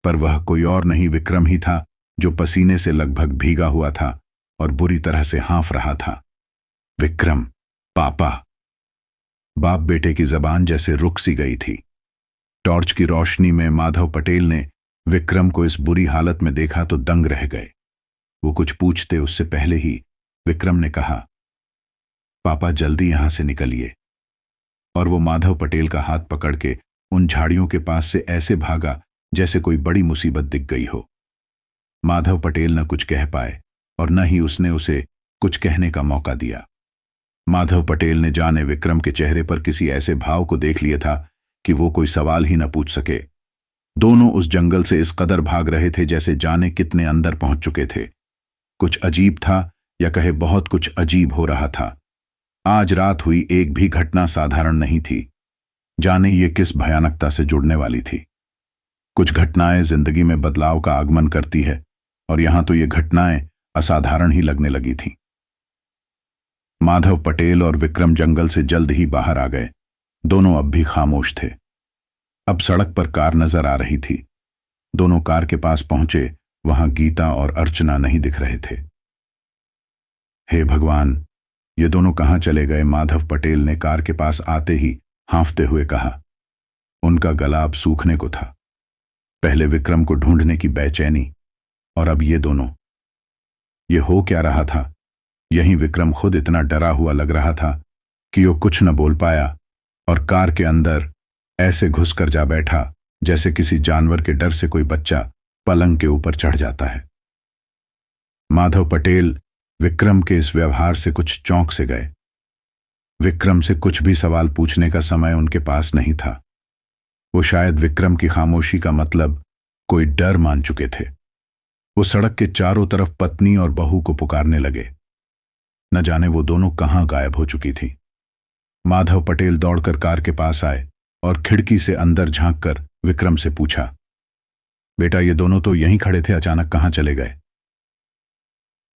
पर वह कोई और नहीं विक्रम ही था, जो पसीने से लगभग भीगा हुआ था और बुरी तरह से हाँफ रहा था। विक्रम, पापा। बाप बेटे की जबान जैसे रुक सी गई थी। टॉर्च की रोशनी में माधव पटेल ने विक्रम को इस बुरी हालत में देखा तो दंग रह गए। वो कुछ पूछते उससे पहले ही विक्रम ने कहा, पापा जल्दी यहां से निकलिए। और वो माधव पटेल का हाथ पकड़ के उन झाड़ियों के पास से ऐसे भागा जैसे कोई बड़ी मुसीबत दिख गई हो। माधव पटेल न कुछ कह पाए और न ही उसने उसे कुछ कहने का मौका दिया। माधव पटेल ने जाने विक्रम के चेहरे पर किसी ऐसे भाव को देख लिया था कि वो कोई सवाल ही न पूछ सके। दोनों उस जंगल से इस कदर भाग रहे थे जैसे जाने कितने अंदर पहुंच चुके थे। कुछ अजीब था, या कहे बहुत कुछ अजीब हो रहा था। आज रात हुई एक भी घटना साधारण नहीं थी। जाने ये किस भयानकता से जुड़ने वाली थी। कुछ घटनाएं जिंदगी में बदलाव का आगमन करती है और यहां तो ये घटनाएं असाधारण ही लगने लगी थीं। माधव पटेल और विक्रम जंगल से जल्द ही बाहर आ गए। दोनों अब भी खामोश थे। अब सड़क पर कार नजर आ रही थी। दोनों कार के पास पहुंचे, वहां गीता और अर्चना नहीं दिख रहे थे। हे भगवान, ये दोनों कहां चले गए? माधव पटेल ने कार के पास आते ही हांफते हुए कहा। उनका गला अब सूखने को था। पहले विक्रम को ढूंढने की बेचैनी और अब ये दोनों। ये हो क्या रहा था? यहीं विक्रम खुद इतना डरा हुआ लग रहा था कि वो कुछ न बोल पाया और कार के अंदर ऐसे घुसकर जा बैठा जैसे किसी जानवर के डर से कोई बच्चा पलंग के ऊपर चढ़ जाता है। माधव पटेल विक्रम के इस व्यवहार से कुछ चौंक से गए। विक्रम से कुछ भी सवाल पूछने का समय उनके पास नहीं था। वो शायद विक्रम की खामोशी का मतलब कोई डर मान चुके थे। वो सड़क के चारों तरफ पत्नी और बहू को पुकारने लगे। न जाने वो दोनों कहां गायब हो चुकी थी। माधव पटेल दौड़कर कार के पास आए और खिड़की से अंदर झांककर विक्रम से पूछा, बेटा, ये दोनों तो यहीं खड़े थे, अचानक कहां चले गए?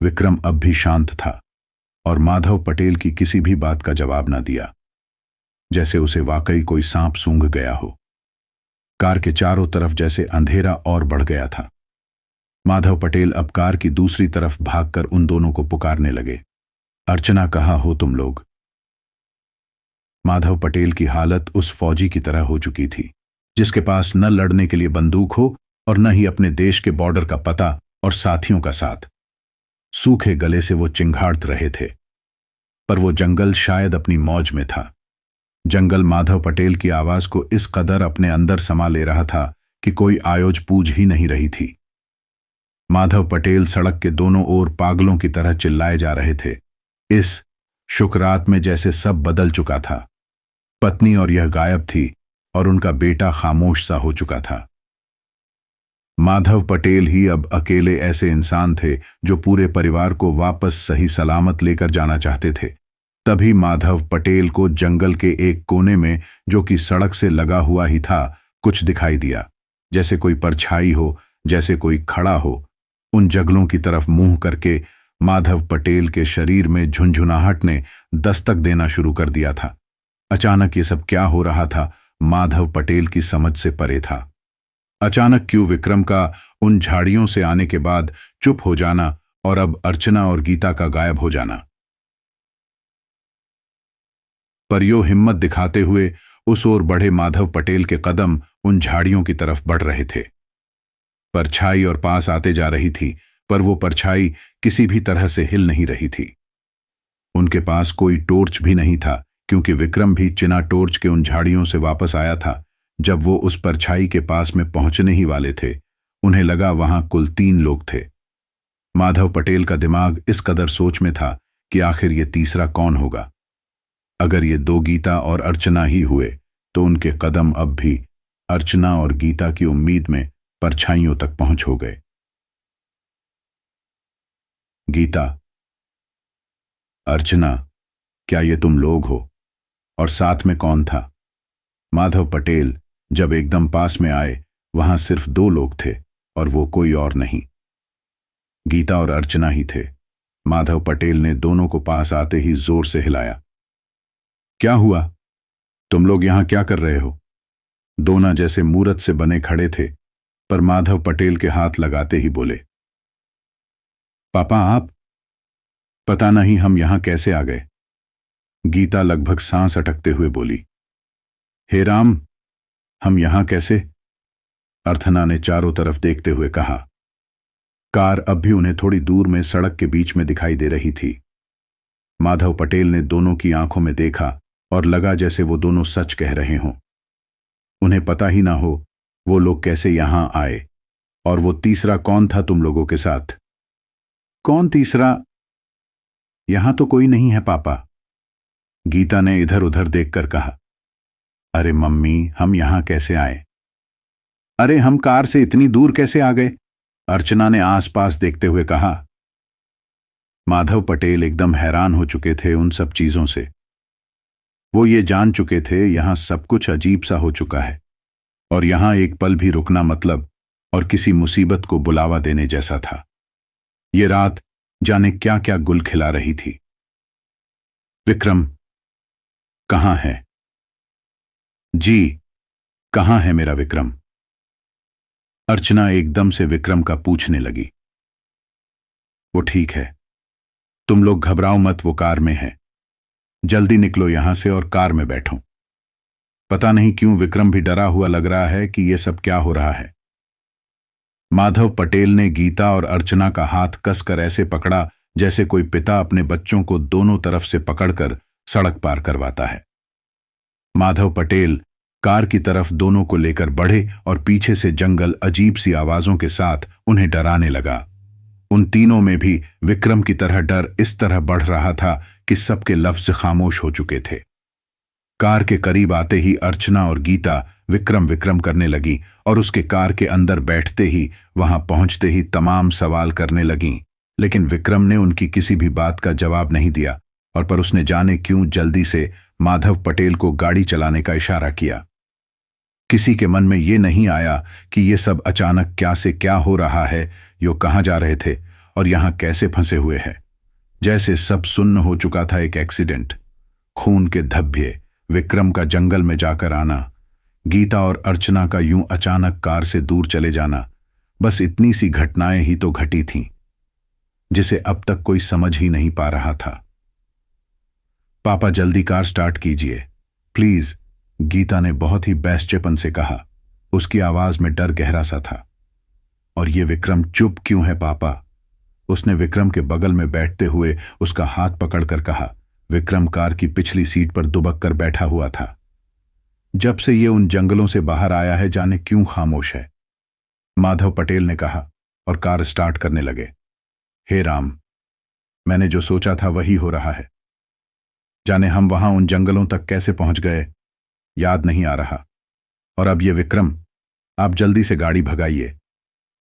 विक्रम अब भी शांत था और माधव पटेल की किसी भी बात का जवाब न दिया, जैसे उसे वाकई कोई सांप सूंघ गया हो। कार के चारों तरफ जैसे अंधेरा और बढ़ गया था। माधव पटेल अब कार की दूसरी तरफ भागकर उन दोनों को पुकारने लगे, अर्चना, कहाँ हो तुम लोग? माधव पटेल की हालत उस फौजी की तरह हो चुकी थी जिसके पास न लड़ने के लिए बंदूक हो और न ही अपने देश के बॉर्डर का पता और साथियों का साथ। सूखे गले से वो चिंघाड़ते रहे थे, पर वो जंगल शायद अपनी मौज में था। जंगल माधव पटेल की आवाज को इस कदर अपने अंदर समा ले रहा था कि कोई आयोज पूज ही नहीं रही थी। माधव पटेल सड़क के दोनों ओर पागलों की तरह चिल्लाए जा रहे थे। इस शुक्रात में जैसे सब बदल चुका था। पत्नी और यह गायब थी और उनका बेटा खामोश सा हो चुका था। माधव पटेल ही अब अकेले ऐसे इंसान थे जो पूरे परिवार को वापस सही सलामत लेकर जाना चाहते थे। तभी माधव पटेल को जंगल के एक कोने में, जो कि सड़क से लगा हुआ ही था, कुछ दिखाई दिया, जैसे कोई परछाई हो, जैसे कोई खड़ा हो। उन जंगलों की तरफ मुंह करके माधव पटेल के शरीर में झुंझुनाहट ने दस्तक देना शुरू कर दिया था। अचानक ये सब क्या हो रहा था, माधव पटेल की समझ से परे था। अचानक क्यों विक्रम का उन झाड़ियों से आने के बाद चुप हो जाना और अब अर्चना और गीता का गायब हो जाना? पर यो हिम्मत दिखाते हुए उस ओर बढ़े माधव पटेल के कदम उन झाड़ियों की तरफ बढ़ रहे थे। परछाई और पास आते जा रही थी, पर वो परछाई किसी भी तरह से हिल नहीं रही थी। उनके पास कोई टॉर्च भी नहीं था, क्योंकि विक्रम भी चिना टॉर्च के उन झाड़ियों से वापस आया था। जब वो उस परछाई के पास में पहुंचने ही वाले थे, उन्हें लगा वहां कुल 3 लोग थे। माधव पटेल का दिमाग इस कदर सोच में था कि आखिर ये तीसरा कौन होगा। अगर ये 2 गीता और अर्चना ही हुए तो उनके कदम अब भी अर्चना और गीता की उम्मीद में परछाइयों तक पहुंच हो गए। गीता, अर्चना, क्या ये तुम लोग हो? और साथ में कौन था? माधव पटेल जब एकदम पास में आए, वहां सिर्फ 2 लोग थे और वो कोई और नहीं, गीता और अर्चना ही थे। माधव पटेल ने दोनों को पास आते ही जोर से हिलाया। क्या हुआ? तुम लोग यहां क्या कर रहे हो? दोनों जैसे मूरत से बने खड़े थे, पर माधव पटेल के हाथ लगाते ही बोले, पापा आप? पता नहीं हम यहां कैसे आ गए। गीता लगभग सांस अटकते हुए बोली, हे राम, हम यहां कैसे? अर्चना ने चारों तरफ देखते हुए कहा। कार अब भी उन्हें थोड़ी दूर में सड़क के बीच में दिखाई दे रही थी। माधव पटेल ने दोनों की आंखों में देखा और लगा जैसे वो दोनों सच कह रहे हों। उन्हें पता ही ना हो वो लोग कैसे यहां आए, और वो तीसरा कौन था तुम लोगों के साथ? कौन तीसरा? यहां तो कोई नहीं है पापा, गीता ने इधर उधर देखकर कहा। अरे मम्मी, हम यहां कैसे आए? अरे हम कार से इतनी दूर कैसे आ गए? अर्चना ने आसपास देखते हुए कहा। माधव पटेल एकदम हैरान हो चुके थे उन सब चीजों से। वो ये जान चुके थे यहां सब कुछ अजीब सा हो चुका है। और यहां एक पल भी रुकना मतलब और किसी मुसीबत को बुलावा देने जैसा था। ये रात जाने क्या क्या गुल खिला रही थी। विक्रम कहाँ है? जी, कहाँ है मेरा विक्रम? अर्चना एकदम से विक्रम का पूछने लगी। वो ठीक है, तुम लोग घबराओ मत, वो कार में है। जल्दी निकलो यहां से और कार में बैठो। पता नहीं क्यों विक्रम भी डरा हुआ लग रहा है कि ये सब क्या हो रहा है। माधव पटेल ने गीता और अर्चना का हाथ कसकर ऐसे पकड़ा जैसे कोई पिता अपने बच्चों को दोनों तरफ से पकड़कर सड़क पार करवाता है। माधव पटेल कार की तरफ दोनों को लेकर बढ़े और पीछे से जंगल अजीब सी आवाजों के साथ उन्हें डराने लगा। उन तीनों में भी विक्रम की तरह डर इस तरह बढ़ रहा था कि सबके लफ्ज खामोश हो चुके थे। कार के करीब आते ही अर्चना और गीता विक्रम विक्रम करने लगी और उसके कार के अंदर बैठते ही, वहां पहुंचते ही तमाम सवाल करने लगीं। लेकिन विक्रम ने उनकी किसी भी बात का जवाब नहीं दिया और पर उसने जाने क्यों जल्दी से माधव पटेल को गाड़ी चलाने का इशारा किया। किसी के मन में ये नहीं आया कि ये सब अचानक क्या से क्या हो रहा है, यो कहाँ जा रहे थे और यहां कैसे फंसे हुए हैं। जैसे सब सुन्न हो चुका था एक एक्सीडेंट। खून के धब्बे, विक्रम का जंगल में जाकर आना, गीता और अर्चना का यूं अचानक कार से दूर चले जाना, बस इतनी सी घटनाएं ही तो घटी थीं जिसे अब तक कोई समझ ही नहीं पा रहा था। पापा जल्दी कार स्टार्ट कीजिए प्लीज, गीता ने बहुत ही बेस्चेपन से कहा। उसकी आवाज में डर गहरा सा था। और ये विक्रम चुप क्यों है पापा? उसने विक्रम के बगल में बैठते हुए उसका हाथ पकड़कर कहा। विक्रम कार की पिछली सीट पर दुबक कर बैठा हुआ था। जब से ये उन जंगलों से बाहर आया है जाने क्यों खामोश है, माधव पटेल ने कहा और कार स्टार्ट करने लगे। हे राम, मैंने जो सोचा था वही हो रहा है। जाने हम वहां उन जंगलों तक कैसे पहुंच गए, याद नहीं आ रहा। और अब ये विक्रम, आप जल्दी से गाड़ी भगाइए,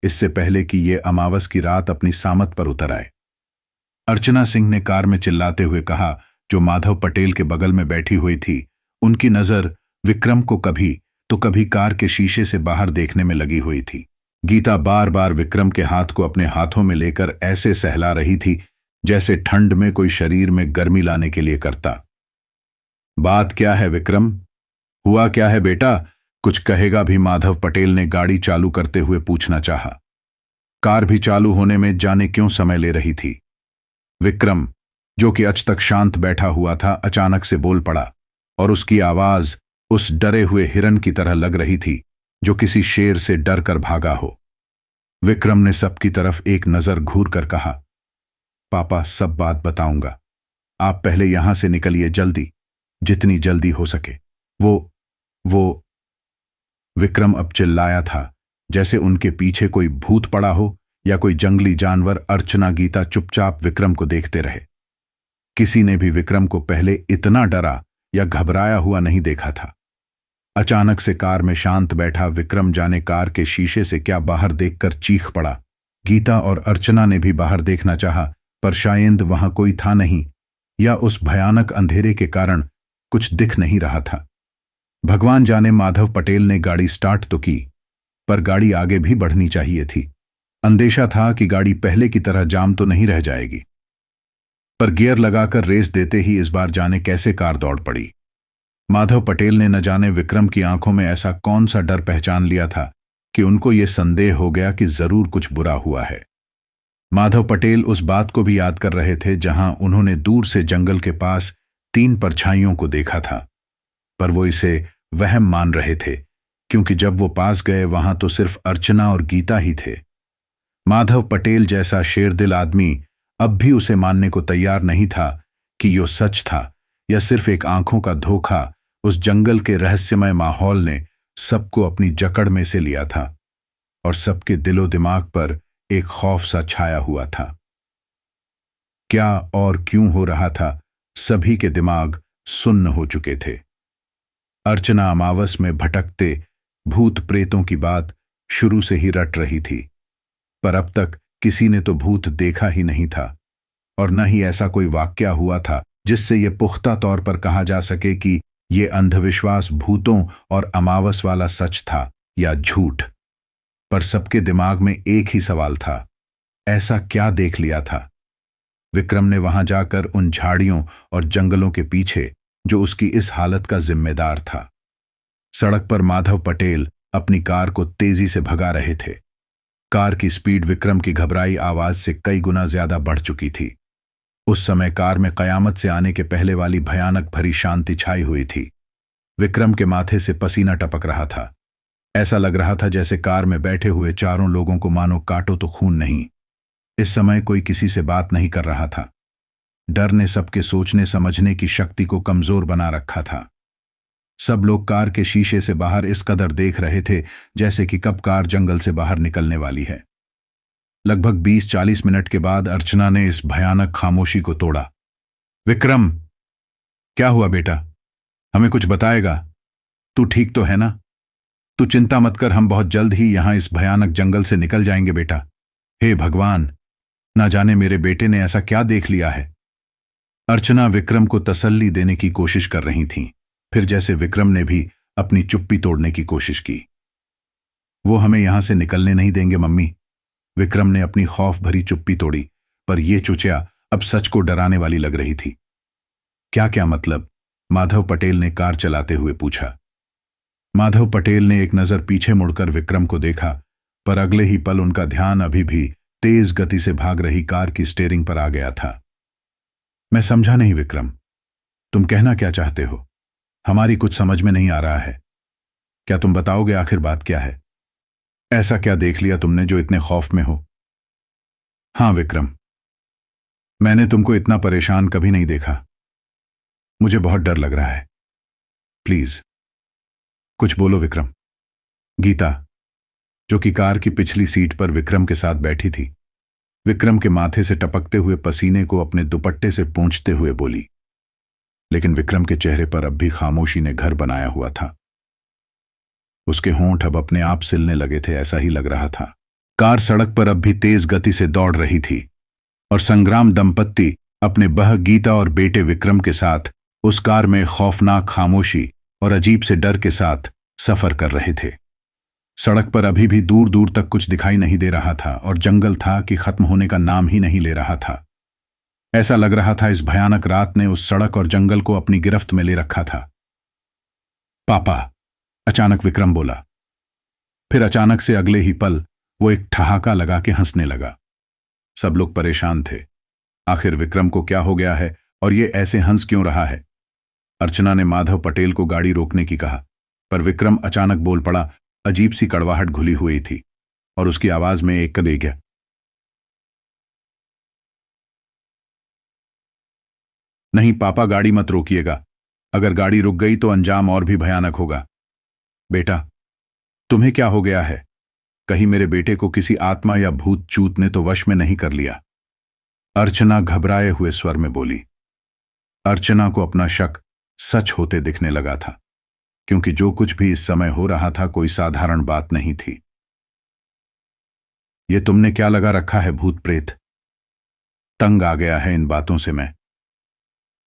इससे पहले कि ये अमावस की रात अपनी सामत पर उतर आए। अर्चना सिंह ने कार में चिल्लाते हुए कहा, जो माधव पटेल के बगल में बैठी हुई थी। उनकी नजर विक्रम को कभी तो कभी कार के शीशे से बाहर देखने में लगी हुई थी। गीता बार बार विक्रम के हाथ को अपने हाथों में लेकर ऐसे सहला रही थी जैसे ठंड में कोई शरीर में गर्मी लाने के लिए करता। बात क्या है विक्रम, हुआ क्या है बेटा? कुछ कहेगा भी, माधव पटेल ने गाड़ी चालू करते हुए पूछना चाहा। कार भी चालू होने में जाने क्यों समय ले रही थी। विक्रम, जो कि आज तक शांत बैठा हुआ था, अचानक से बोल पड़ा और उसकी आवाज उस डरे हुए हिरन की तरह लग रही थी जो किसी शेर से डर कर भागा हो। विक्रम ने सबकी तरफ एक नजर घूर कर कहा, पापा सब बात बताऊंगा, आप पहले यहां से निकलिए जल्दी, जितनी जल्दी हो सके। वो विक्रम अब चिल्लाया था जैसे उनके पीछे कोई भूत पड़ा हो या कोई जंगली जानवर। अर्चना गीता चुपचाप विक्रम को देखते रहे। किसी ने भी विक्रम को पहले इतना डरा या घबराया हुआ नहीं देखा था। अचानक से कार में शांत बैठा विक्रम जाने कार के शीशे से क्या बाहर देखकर चीख पड़ा। गीता और अर्चना ने भी बाहर देखना चाहा, पर शायद वहां कोई था नहीं, या उस भयानक अंधेरे के कारण कुछ दिख नहीं रहा था। भगवान जाने, माधव पटेल ने गाड़ी स्टार्ट तो की, पर गाड़ी आगे भी बढ़नी चाहिए थी। अंदेशा था कि गाड़ी पहले की तरह जाम तो नहीं रह जाएगी, पर गियर लगाकर रेस देते ही इस बार जाने कैसे कार दौड़ पड़ी। माधव पटेल ने न जाने विक्रम की आंखों में ऐसा कौन सा डर पहचान लिया था कि उनको ये संदेह हो गया कि जरूर कुछ बुरा हुआ है। माधव पटेल उस बात को भी याद कर रहे थे जहां उन्होंने दूर से जंगल के पास 3 परछाइयों को देखा था, पर वो इसे वहम मान रहे थे क्योंकि जब वो पास गए वहां तो सिर्फ अर्चना और गीता ही थे। माधव पटेल जैसा शेरदिल आदमी अब भी उसे मानने को तैयार नहीं था कि यो सच था या सिर्फ एक आंखों का धोखा। उस जंगल के रहस्यमय माहौल ने सबको अपनी जकड़ में से लिया था और सबके दिलो दिमाग पर एक खौफ सा छाया हुआ था। क्या और क्यों हो रहा था, सभी के दिमाग सुन्न हो चुके थे। अर्चना अमावस में भटकते भूत प्रेतों की बात शुरू से ही रट रही थी, पर अब तक किसी ने तो भूत देखा ही नहीं था और न ही ऐसा कोई वाकया हुआ था जिससे यह पुख्ता तौर पर कहा जा सके कि ये अंधविश्वास भूतों और अमावस वाला सच था। या झूठ? पर सबके दिमाग में एक ही सवाल था, ऐसा क्या देख लिया था विक्रम ने वहां जाकर उन झाड़ियों और जंगलों के पीछे जो उसकी इस हालत का जिम्मेदार था? सड़क पर माधव पटेल अपनी कार को तेजी से भगा रहे थे। कार की स्पीड विक्रम की घबराई आवाज से कई गुना ज्यादा बढ़ चुकी थी। उस समय कार में कयामत से आने के पहले वाली भयानक भरी शांति छाई हुई थी। विक्रम के माथे से पसीना टपक रहा था। ऐसा लग रहा था जैसे कार में बैठे हुए चारों लोगों को मानो काटो तो खून नहीं। इस समय कोई किसी से बात नहीं कर रहा था। डर ने सबके सोचने समझने की शक्ति को कमजोर बना रखा था। सब लोग कार के शीशे से बाहर इस कदर देख रहे थे जैसे कि कब कार जंगल से बाहर निकलने वाली है। लगभग 20-40 मिनट के बाद अर्चना ने इस भयानक खामोशी को तोड़ा। विक्रम, क्या हुआ बेटा? हमें कुछ बताएगा? तू ठीक तो है ना? तू चिंता मत कर, हम बहुत जल्द ही यहां इस भयानक जंगल से निकल जाएंगे बेटा। हे भगवान, ना जाने मेरे बेटे ने ऐसा क्या देख लिया है। अर्चना विक्रम को तसल्ली देने की कोशिश कर रही थीं। फिर जैसे विक्रम ने भी अपनी चुप्पी तोड़ने की कोशिश की। वो हमें यहां से निकलने नहीं देंगे मम्मी। विक्रम ने अपनी खौफ भरी चुप्पी तोड़ी, पर यह चुचिया अब सच को डराने वाली लग रही थी। क्या क्या मतलब? माधव पटेल ने कार चलाते हुए पूछा। माधव पटेल ने एक नजर पीछे मुड़कर विक्रम को देखा, पर अगले ही पल उनका ध्यान अभी भी तेज गति से भाग रही कार की स्टीयरिंग पर आ गया था। मैं समझा नहीं विक्रम, तुम कहना क्या चाहते हो? हमारी कुछ समझ में नहीं आ रहा है। क्या तुम बताओगे आखिर बात क्या है? ऐसा क्या देख लिया तुमने जो इतने खौफ में हो? हां विक्रम, मैंने तुमको इतना परेशान कभी नहीं देखा। मुझे बहुत डर लग रहा है। प्लीज कुछ बोलो विक्रम। गीता, जो कि कार की पिछली सीट पर विक्रम के साथ बैठी थी, विक्रम के माथे से टपकते हुए पसीने को अपने दुपट्टे से पोंछते हुए बोली। लेकिन विक्रम के चेहरे पर अब भी खामोशी ने घर बनाया हुआ था। उसके होंठ अब अपने आप सिलने लगे थे, ऐसा ही लग रहा था। कार सड़क पर अब भी तेज गति से दौड़ रही थी और संग्राम दंपत्ति अपने बह गीता और बेटे विक्रम के साथ उस कार में खौफनाक खामोशी और अजीब से डर के साथ सफर कर रहे थे। सड़क पर अभी भी दूर दूर तक कुछ दिखाई नहीं दे रहा था और जंगल था कि खत्म होने का नाम ही नहीं ले रहा था। ऐसा लग रहा था इस भयानक रात ने उस सड़क और जंगल को अपनी गिरफ्त में ले रखा था। पापा, अचानक विक्रम बोला। फिर अचानक से अगले ही पल वो एक ठहाका लगा के हंसने लगा। सब लोग परेशान थे। आखिर विक्रम को क्या हो गया है और ये ऐसे हंस क्यों रहा है? अर्चना ने माधव पटेल को गाड़ी रोकने की कहा, पर विक्रम अचानक बोल पड़ा। अजीब सी कड़वाहट घुली हुई थी और उसकी आवाज में एक कद गया। नहीं पापा, गाड़ी मत रोकिएगा। अगर गाड़ी रुक गई तो अंजाम और भी भयानक होगा। बेटा, तुम्हें क्या हो गया है? कहीं मेरे बेटे को किसी आत्मा या भूत चूत ने तो वश में नहीं कर लिया? अर्चना घबराए हुए स्वर में बोली। अर्चना को अपना शक सच होते दिखने लगा था, क्योंकि जो कुछ भी इस समय हो रहा था कोई साधारण बात नहीं थी। ये तुमने क्या लगा रखा है भूत प्रेत? तंग आ गया है इन बातों से मैं।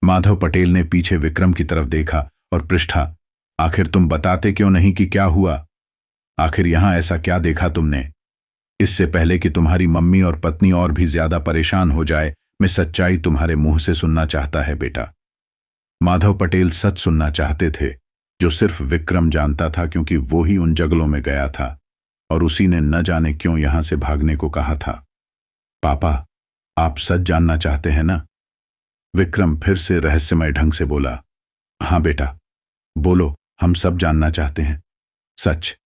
माधव पटेल ने पीछे विक्रम की तरफ देखा और पृष्ठा, आखिर तुम बताते क्यों नहीं कि क्या हुआ? आखिर यहां ऐसा क्या देखा तुमने? इससे पहले कि तुम्हारी मम्मी और पत्नी और भी ज्यादा परेशान हो जाए, मैं सच्चाई तुम्हारे मुंह से सुनना चाहता है बेटा। माधव पटेल सच सुनना चाहते थे, जो सिर्फ विक्रम जानता था, क्योंकि वो ही उन जंगलों में गया था और उसी ने न जाने क्यों यहां से भागने को कहा था। पापा, आप सच जानना चाहते हैं ना? विक्रम फिर से रहस्यमय ढंग से बोला। हां बेटा, बोलो, हम सब जानना चाहते हैं। सच।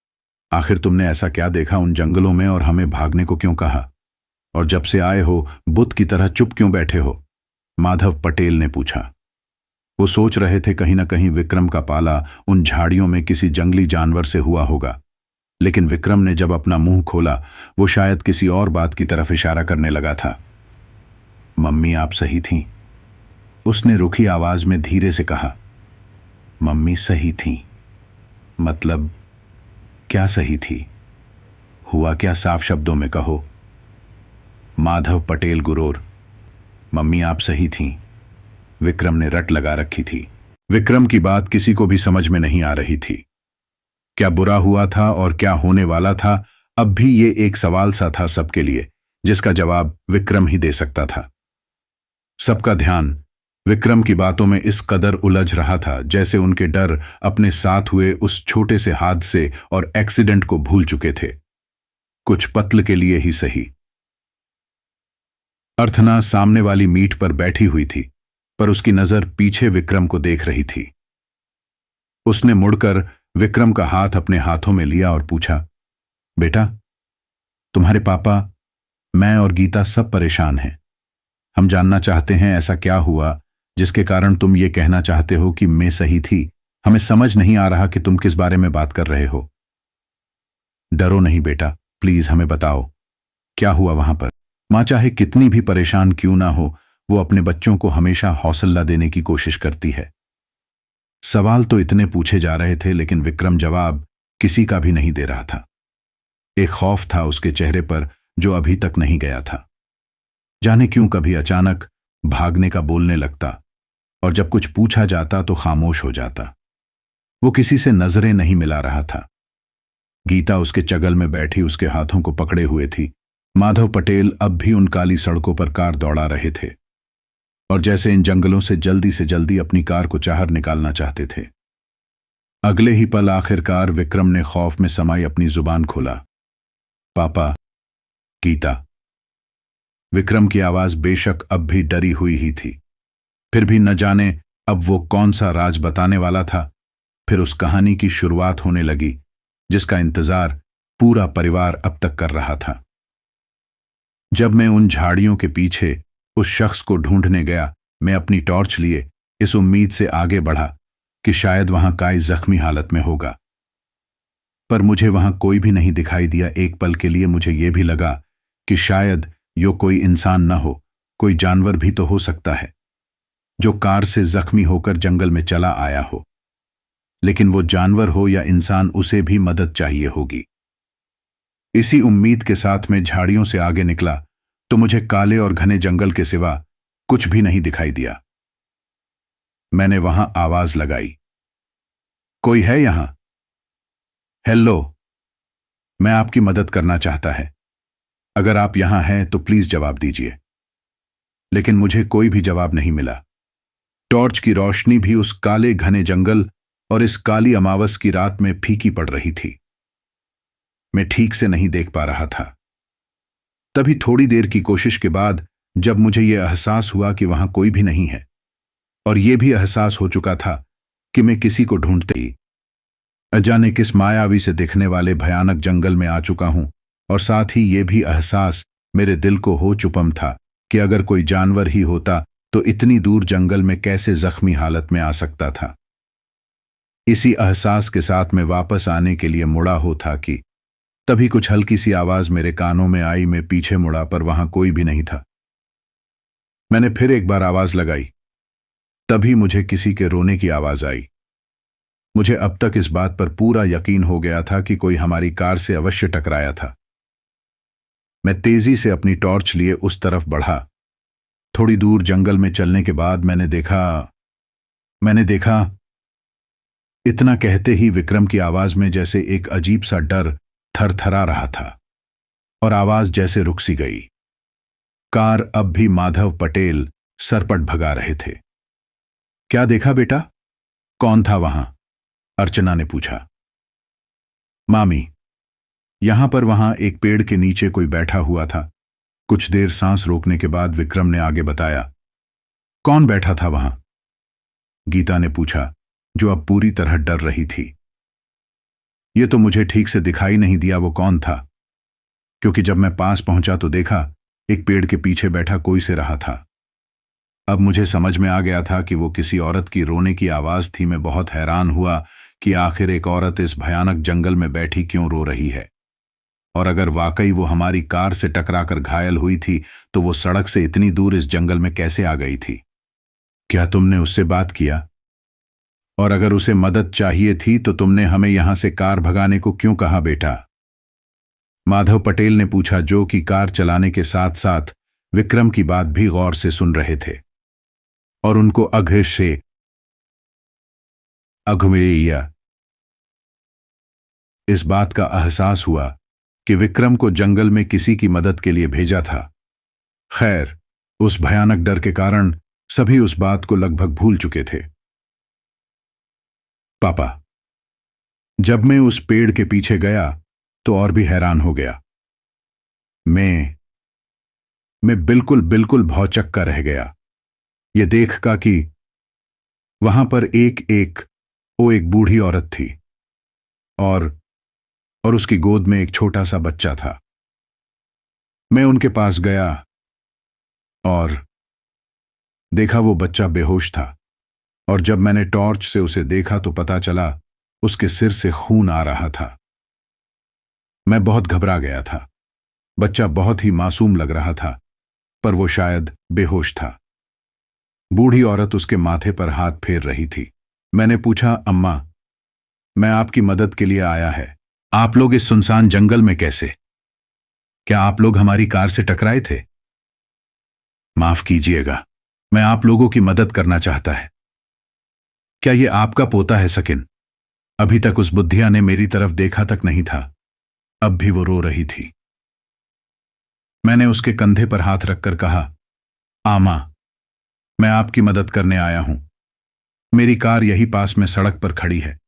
आखिर तुमने ऐसा क्या देखा उन जंगलों में और हमें भागने को क्यों कहा? और जब से आए हो बुत की तरह चुप क्यों बैठे हो? माधव पटेल ने पूछा। वो सोच रहे थे कहीं ना कहीं विक्रम का पाला उन झाड़ियों में किसी जंगली जानवर से हुआ होगा, लेकिन विक्रम ने जब अपना मुंह खोला वो शायद किसी और बात की तरफ इशारा करने लगा था। मम्मी, आप सही थीं, उसने रुखी आवाज में धीरे से कहा। मम्मी सही थीं? मतलब क्या सही थी? हुआ क्या, साफ शब्दों में कहो। माधव पटेल गुरोर। मम्मी आप सही थीं, विक्रम ने रट लगा रखी थी। विक्रम की बात किसी को भी समझ में नहीं आ रही थी। क्या बुरा हुआ था और क्या होने वाला था, अब भी ये एक सवाल सा था सबके लिए, जिसका जवाब विक्रम ही दे सकता था। सबका ध्यान विक्रम की बातों में इस कदर उलझ रहा था जैसे उनके डर अपने साथ हुए उस छोटे से हादसे और एक्सीडेंट को भूल चुके थे, कुछ पत्ल के लिए ही सही। अर्चना सामने वाली मीट पर बैठी हुई थी, पर उसकी नजर पीछे विक्रम को देख रही थी। उसने मुड़कर विक्रम का हाथ अपने हाथों में लिया और पूछा, बेटा, तुम्हारे पापा, मैं और गीता सब परेशान हैं। हम जानना चाहते हैं ऐसा क्या हुआ जिसके कारण तुम ये कहना चाहते हो कि मैं सही थी। हमें समझ नहीं आ रहा कि तुम किस बारे में बात कर रहे हो। डरो नहीं बेटा, प्लीज हमें बताओ, क्या हुआ वहां पर। मां चाहे कितनी भी परेशान क्यों ना हो, वो अपने बच्चों को हमेशा हौसला देने की कोशिश करती है। सवाल तो इतने पूछे जा रहे थे लेकिन विक्रम जवाब किसी का भी नहीं दे रहा था। एक खौफ था उसके चेहरे पर जो अभी तक नहीं गया था। जाने क्यों कभी अचानक भागने का बोलने लगता और जब कुछ पूछा जाता तो खामोश हो जाता। वो किसी से नजरें नहीं मिला रहा था। गीता उसके चगल में बैठी उसके हाथों को पकड़े हुए थी। माधव पटेल अब भी उन काली सड़कों पर कार दौड़ा रहे थे और जैसे इन जंगलों से जल्दी अपनी कार को चाहर निकालना चाहते थे। अगले ही पल आखिरकार विक्रम ने खौफ में समाई अपनी जुबान खोला, पापा, गीता। विक्रम की आवाज बेशक अब भी डरी हुई ही थी, फिर भी न जाने अब वो कौन सा राज बताने वाला था। फिर उस कहानी की शुरुआत होने लगी जिसका इंतजार पूरा परिवार अब तक कर रहा था। जब मैं उन झाड़ियों के पीछे उस शख्स को ढूंढने गया, मैं अपनी टॉर्च लिए इस उम्मीद से आगे बढ़ा कि शायद वहां काई जख्मी हालत में होगा, पर मुझे वहां कोई भी नहीं दिखाई दिया। एक पल के लिए मुझे यह भी लगा कि शायद यो कोई इंसान न हो, कोई जानवर भी तो हो सकता है जो कार से जख्मी होकर जंगल में चला आया हो। लेकिन वो जानवर हो या इंसान, उसे भी मदद चाहिए होगी। इसी उम्मीद के साथ मैं झाड़ियों से आगे निकला तो मुझे काले और घने जंगल के सिवा कुछ भी नहीं दिखाई दिया। मैंने वहां आवाज लगाई, कोई है यहां? हेलो, मैं आपकी मदद करना चाहता है। अगर आप यहां हैं तो प्लीज जवाब दीजिए। लेकिन मुझे कोई भी जवाब नहीं मिला। टॉर्च की रोशनी भी उस काले घने जंगल और इस काली अमावस की रात में फीकी पड़ रही थी। मैं ठीक से नहीं देख पा रहा था। तभी थोड़ी देर की कोशिश के बाद जब मुझे यह एहसास हुआ कि वहां कोई भी नहीं है और यह भी एहसास हो चुका था कि मैं किसी को ढूंढते ही अजाने किस मायावी से दिखने वाले भयानक जंगल में आ चुका हूं, और साथ ही यह भी एहसास मेरे दिल को हो चुपम था कि अगर कोई जानवर ही होता तो इतनी दूर जंगल में कैसे जख्मी हालत में आ सकता था। इसी एहसास के साथ मैं वापस आने के लिए मुड़ा हो था कि तभी कुछ हल्की सी आवाज मेरे कानों में आई। मैं पीछे मुड़ा पर वहां कोई भी नहीं था। मैंने फिर एक बार आवाज लगाई, तभी मुझे किसी के रोने की आवाज आई। मुझे अब तक इस बात पर पूरा यकीन हो गया था कि कोई हमारी कार से अवश्य टकराया था। मैं तेजी से अपनी टॉर्च लिए उस तरफ बढ़ा। थोड़ी दूर जंगल में चलने के बाद मैंने देखा। इतना कहते ही विक्रम की आवाज में जैसे एक अजीब सा डर थरथरा रहा था और आवाज जैसे रुक सी गई। कार अब भी माधव पटेल सरपट भगा रहे थे। क्या देखा बेटा? कौन था वहां? अर्चना ने पूछा। मामी, यहां पर वहां एक पेड़ के नीचे कोई बैठा हुआ था। कुछ देर सांस रोकने के बाद विक्रम ने आगे बताया। कौन बैठा था वहां? गीता ने पूछा, जो अब पूरी तरह डर रही थी। यह तो मुझे ठीक से दिखाई नहीं दिया वो कौन था, क्योंकि जब मैं पास पहुंचा तो देखा एक पेड़ के पीछे बैठा कोई से रहा था। अब मुझे समझ में आ गया था कि वो किसी औरत की रोने की आवाज थी। मैं बहुत हैरान हुआ कि आखिर एक औरत इस भयानक जंगल में बैठी क्यों रो रही है, और अगर वाकई वो हमारी कार से टकराकर घायल हुई थी तो वो सड़क से इतनी दूर इस जंगल में कैसे आ गई थी? क्या तुमने उससे बात किया? और अगर उसे मदद चाहिए थी तो तुमने हमें यहां से कार भगाने को क्यों कहा बेटा? माधव पटेल ने पूछा, जो कि कार चलाने के साथ साथ विक्रम की बात भी गौर से सुन रहे थे और उनको अघे इस बात का एहसास हुआ कि विक्रम को जंगल में किसी की मदद के लिए भेजा था। खैर, उस भयानक डर के कारण सभी उस बात को लगभग भूल चुके थे। पापा, जब मैं उस पेड़ के पीछे गया तो और भी हैरान हो गया। मैं बिल्कुल बिल्कुल भौचक्का रह गया, ये देखकर कि वहां पर एक बूढ़ी औरत थी और उसकी गोद में एक छोटा सा बच्चा था। मैं उनके पास गया और देखा वो बच्चा बेहोश था, और जब मैंने टॉर्च से उसे देखा तो पता चला उसके सिर से खून आ रहा था। मैं बहुत घबरा गया था। बच्चा बहुत ही मासूम लग रहा था, पर वो शायद बेहोश था। बूढ़ी औरत उसके माथे पर हाथ फेर रही थी। मैंने पूछा, अम्मा, मैं आपकी मदद के लिए आया है। आप लोग इस सुनसान जंगल में कैसे? क्या आप लोग हमारी कार से टकराए थे? माफ कीजिएगा, मैं आप लोगों की मदद करना चाहता है। क्या ये आपका पोता है सकिन? अभी तक उस बुद्धिया ने मेरी तरफ देखा तक नहीं था। अब भी वो रो रही थी। मैंने उसके कंधे पर हाथ रखकर कहा, आमा, मैं आपकी मदद करने आया हूं। मेरी कार यही पास में सड़क पर खड़ी है।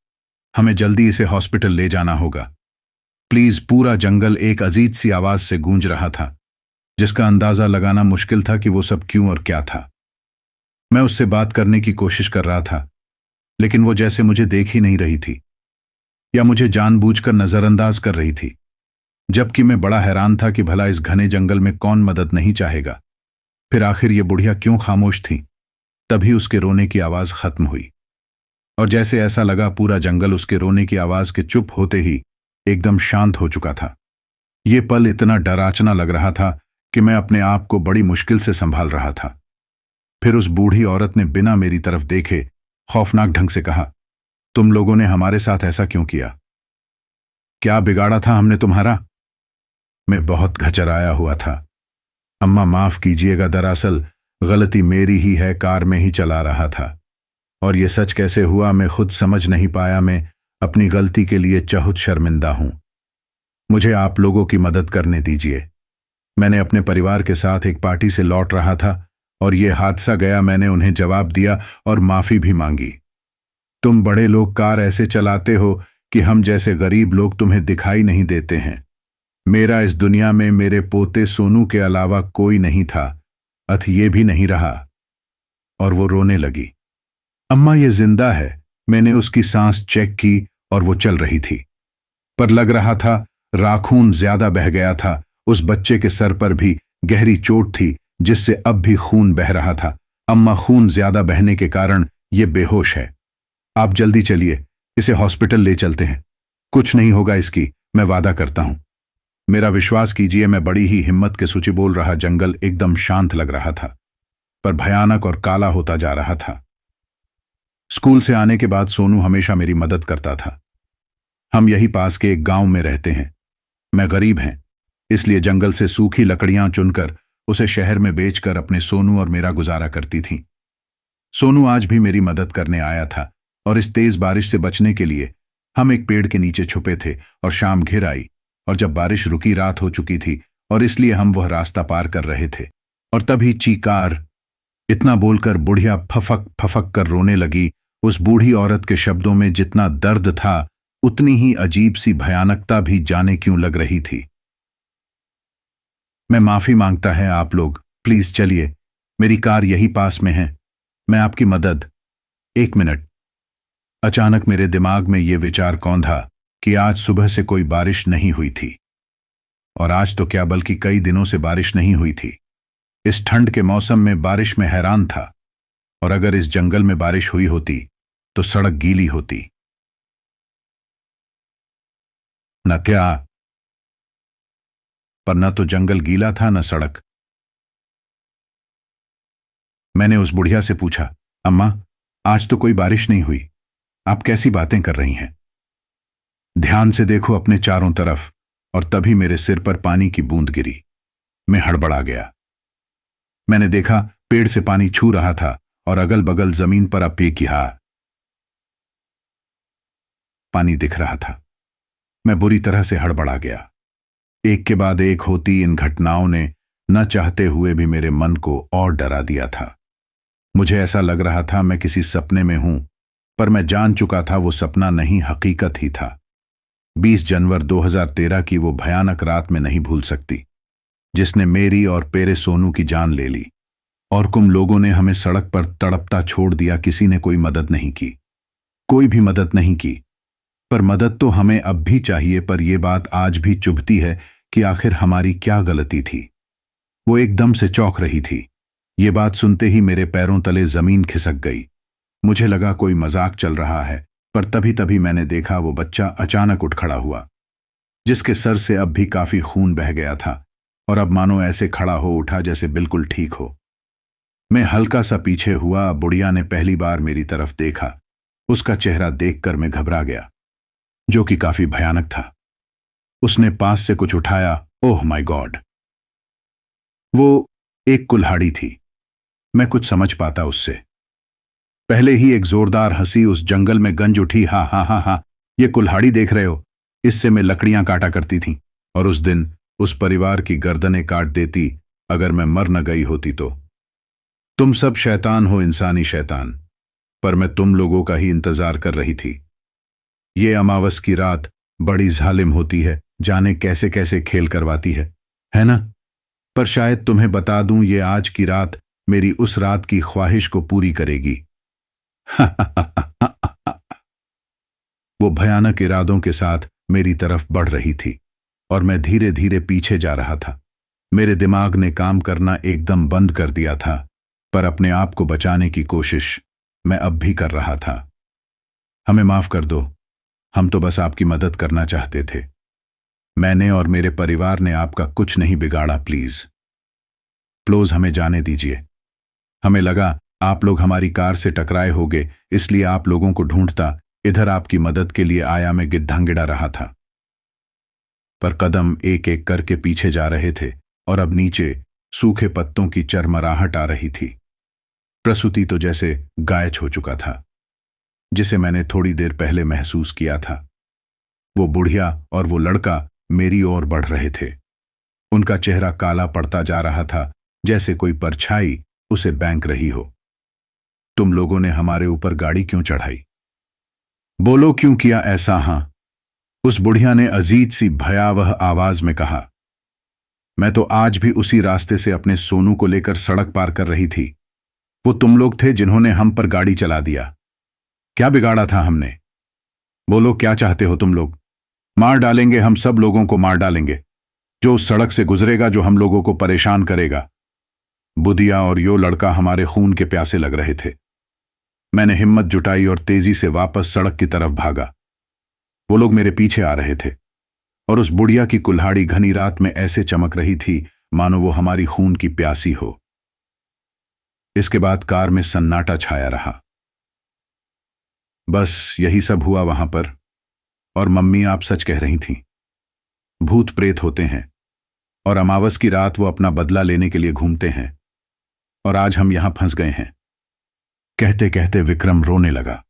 हमें जल्दी इसे हॉस्पिटल ले जाना होगा। प्लीज। पूरा जंगल एक अजीब सी आवाज से गूंज रहा था, जिसका अंदाजा लगाना मुश्किल था कि वो सब क्यों और क्या था। मैं उससे बात करने की कोशिश कर रहा था, लेकिन वो जैसे मुझे देख ही नहीं रही थी या मुझे जानबूझकर नजरअंदाज कर रही थी। जबकि मैं बड़ा हैरान था कि भला इस घने जंगल में कौन मदद नहीं चाहेगा। फिर आखिर ये बुढ़िया क्यों खामोश थी? तभी उसके रोने की आवाज खत्म हुई, और जैसे ऐसा लगा पूरा जंगल उसके रोने की आवाज के चुप होते ही एकदम शांत हो चुका था। ये पल इतना डरावना लग रहा था कि मैं अपने आप को बड़ी मुश्किल से संभाल रहा था। फिर उस बूढ़ी औरत ने बिना मेरी तरफ देखे खौफनाक ढंग से कहा, तुम लोगों ने हमारे साथ ऐसा क्यों किया? क्या बिगाड़ा था हमने तुम्हारा? मैं बहुत घचराया हुआ था। अम्मा, माफ कीजिएगा, दरअसल गलती मेरी ही है, कार में ही चला रहा था। और ये सच कैसे हुआ मैं खुद समझ नहीं पाया। मैं अपनी गलती के लिए बहुत शर्मिंदा हूं। मुझे आप लोगों की मदद करने दीजिए। मैंने अपने परिवार के साथ एक पार्टी से लौट रहा था और ये हादसा गया। मैंने उन्हें जवाब दिया और माफी भी मांगी। तुम बड़े लोग कार ऐसे चलाते हो कि हम जैसे गरीब लोग तुम्हें दिखाई नहीं देते हैं। मेरा इस दुनिया में मेरे पोते सोनू के अलावा कोई नहीं था, अथ ये भी नहीं रहा। और वो रोने लगी। अम्मा, ये जिंदा है। मैंने उसकी सांस चेक की और वो चल रही थी, पर लग रहा था राखून ज्यादा बह गया था। उस बच्चे के सर पर भी गहरी चोट थी, जिससे अब भी खून बह रहा था। अम्मा, खून ज्यादा बहने के कारण ये बेहोश है। आप जल्दी चलिए, इसे हॉस्पिटल ले चलते हैं। कुछ नहीं होगा इसकी, मैं वादा करता हूं। मेरा विश्वास कीजिए, मैं बड़ी ही हिम्मत के सूची बोल रहा। जंगल एकदम शांत लग रहा था, पर भयानक और काला होता जा रहा था। स्कूल से आने के बाद सोनू हमेशा मेरी मदद करता था। हम यही पास के एक गांव में रहते हैं। मैं गरीब हैं, इसलिए जंगल से सूखी लकड़ियां चुनकर उसे शहर में बेचकर अपने सोनू और मेरा गुजारा करती थी। सोनू आज भी मेरी मदद करने आया था, और इस तेज बारिश से बचने के लिए हम एक पेड़ के नीचे छुपे थे। और शाम घिर आई, और जब बारिश रुकी रात हो चुकी थी, और इसलिए हम वह रास्ता पार कर रहे थे। और तभी चीकार, इतना बोलकर बुढ़िया फफक फफक कर रोने लगी। उस बूढ़ी औरत के शब्दों में जितना दर्द था, उतनी ही अजीब सी भयानकता भी जाने क्यों लग रही थी। मैं माफी मांगता है आप लोग, प्लीज चलिए, मेरी कार यही पास में है। मैं आपकी मदद। एक मिनट। अचानक मेरे दिमाग में यह विचार कौंधा कि आज सुबह से कोई बारिश नहीं हुई थी, और आज तो क्या बल्कि कई दिनों से बारिश नहीं हुई थी। इस ठंड के मौसम में बारिश में हैरान था, और अगर इस जंगल में बारिश हुई होती तो सड़क गीली होती। न क्या, पर न तो जंगल गीला था न सड़क। मैंने उस बुढ़िया से पूछा, अम्मा, आज तो कोई बारिश नहीं हुई, आप कैसी बातें कर रही हैं? ध्यान से देखो अपने चारों तरफ। और तभी मेरे सिर पर पानी की बूंद गिरी। मैं हड़बड़ा गया। मैंने देखा पेड़ से पानी छू रहा था, और अगल बगल जमीन पर अपे की पानी दिख रहा था। मैं बुरी तरह से हड़बड़ा गया। एक के बाद एक होती इन घटनाओं ने न चाहते हुए भी मेरे मन को और डरा दिया था। मुझे ऐसा लग रहा था मैं किसी सपने में हूं, पर मैं जान चुका था वो सपना नहीं, हकीकत ही था। 20 जनवरी 2013 की वो भयानक रात में नहीं भूल सकती, जिसने मेरी और पेरे सोनू की जान ले ली। और तुम लोगों ने हमें सड़क पर तड़पता छोड़ दिया। किसी ने कोई मदद नहीं की, कोई भी मदद नहीं की। पर मदद तो हमें अब भी चाहिए। पर यह बात आज भी चुभती है कि आखिर हमारी क्या गलती थी। वो एकदम से चौंक रही थी। ये बात सुनते ही मेरे पैरों तले जमीन खिसक गई। मुझे लगा कोई मजाक चल रहा है, पर तभी तभी मैंने देखा वो बच्चा अचानक उठ खड़ा हुआ, जिसके सर से अब भी काफी खून बह गया था और अब मानो ऐसे खड़ा हो उठा जैसे बिल्कुल ठीक हो। मैं हल्का सा पीछे हुआ। बुढ़िया ने पहली बार मेरी तरफ देखा। उसका चेहरा देखकर मैं घबरा गया, जो कि काफी भयानक था। उसने पास से कुछ उठाया। Oh my God! वो एक कुल्हाड़ी थी। मैं कुछ समझ पाता उससे पहले ही एक जोरदार हंसी उस जंगल में गंज उठी। हा हा हा हा, ये कुल्हाड़ी देख रहे हो? इससे मैं लकड़ियां काटा करती थी और उस दिन उस परिवार की गर्दनें काट देती अगर मैं मर न गई होती तो। तुम सब शैतान हो, इंसानी शैतान, पर मैं तुम लोगों का ही इंतजार कर रही थी। ये अमावस की रात बड़ी जालिम होती है, जाने कैसे कैसे खेल करवाती है ना? पर शायद तुम्हें बता दूं, ये आज की रात मेरी उस रात की ख्वाहिश को पूरी करेगी। वो भयानक इरादों के साथ मेरी तरफ बढ़ रही थी और मैं धीरे धीरे पीछे जा रहा था। मेरे दिमाग ने काम करना एकदम बंद कर दिया था, पर अपने आप को बचाने की कोशिश मैं अब भी कर रहा था। हमें माफ कर दो, हम तो बस आपकी मदद करना चाहते थे। मैंने और मेरे परिवार ने आपका कुछ नहीं बिगाड़ा। प्लीज हमें जाने दीजिए। हमें लगा आप लोग हमारी कार से टकराए होगे, इसलिए आप लोगों को ढूंढता इधर आपकी मदद के लिए आया। मैं गिद्धांगिड़ा रहा था, पर कदम एक एक करके पीछे जा रहे थे और अब नीचे सूखे पत्तों की चरमराहट आ रही थी। प्रसूति तो जैसे गायब हो चुका था, जिसे मैंने थोड़ी देर पहले महसूस किया था। वो बुढ़िया और वो लड़का मेरी ओर बढ़ रहे थे। उनका चेहरा काला पड़ता जा रहा था, जैसे कोई परछाई उसे बैंक रही हो। तुम लोगों ने हमारे ऊपर गाड़ी क्यों चढ़ाई? बोलो क्यों किया ऐसा? हां, उस बुढ़िया ने अजीज सी भयावह आवाज में कहा। मैं तो आज भी उसी रास्ते से अपने सोनू को लेकर सड़क पार कर रही थी। वो तुम लोग थे जिन्होंने हम पर गाड़ी चला दिया। क्या बिगाड़ा था हमने? बोलो क्या चाहते हो तुम लोग? मार डालेंगे, हम सब लोगों को मार डालेंगे जो उस सड़क से गुजरेगा, जो हम लोगों को परेशान करेगा। बुधिया और यो लड़का हमारे खून के प्यासे लग रहे थे। मैंने हिम्मत जुटाई और तेजी से वापस सड़क की तरफ भागा। वो लोग मेरे पीछे आ रहे थे और उस बुढ़िया की कुल्हाड़ी घनी रात में ऐसे चमक रही थी मानो वो हमारी खून की प्यासी हो। इसके बाद कार में सन्नाटा छाया रहा। बस यही सब हुआ वहां पर। और मम्मी, आप सच कह रही थीं, भूत प्रेत होते हैं और अमावस की रात वो अपना बदला लेने के लिए घूमते हैं, और आज हम यहां फंस गए हैं। कहते कहते विक्रम रोने लगा।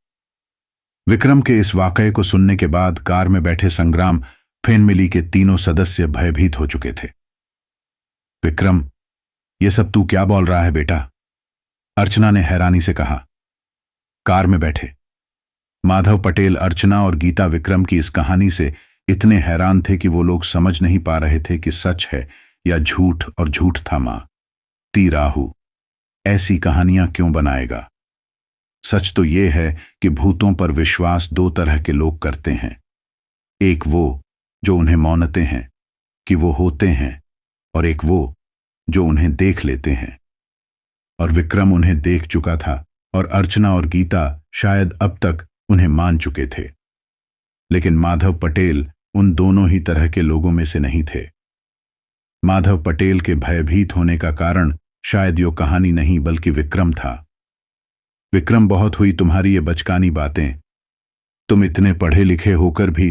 विक्रम के इस वाकये को सुनने के बाद कार में बैठे संग्राम फैमिली के तीनों सदस्य भयभीत हो चुके थे। विक्रम, ये सब तू क्या बोल रहा है बेटा? अर्चना ने हैरानी से कहा। कार में बैठे माधव पटेल, अर्चना और गीता विक्रम की इस कहानी से इतने हैरान थे कि वो लोग समझ नहीं पा रहे थे कि सच है या झूठ, और झूठ था। मां ती राहु ऐसी कहानियां क्यों बनाएगा? सच तो ये है कि भूतों पर विश्वास दो तरह के लोग करते हैं। एक वो जो उन्हें मानते हैं कि वो होते हैं, और एक वो जो उन्हें देख लेते हैं। और विक्रम उन्हें देख चुका था और अर्चना और गीता शायद अब तक उन्हें मान चुके थे। लेकिन माधव पटेल उन दोनों ही तरह के लोगों में से नहीं थे। माधव पटेल के भयभीत होने का कारण शायद यो कहानी नहीं बल्कि विक्रम था। विक्रम, बहुत हुई तुम्हारी ये बचकानी बातें। तुम इतने पढ़े लिखे होकर भी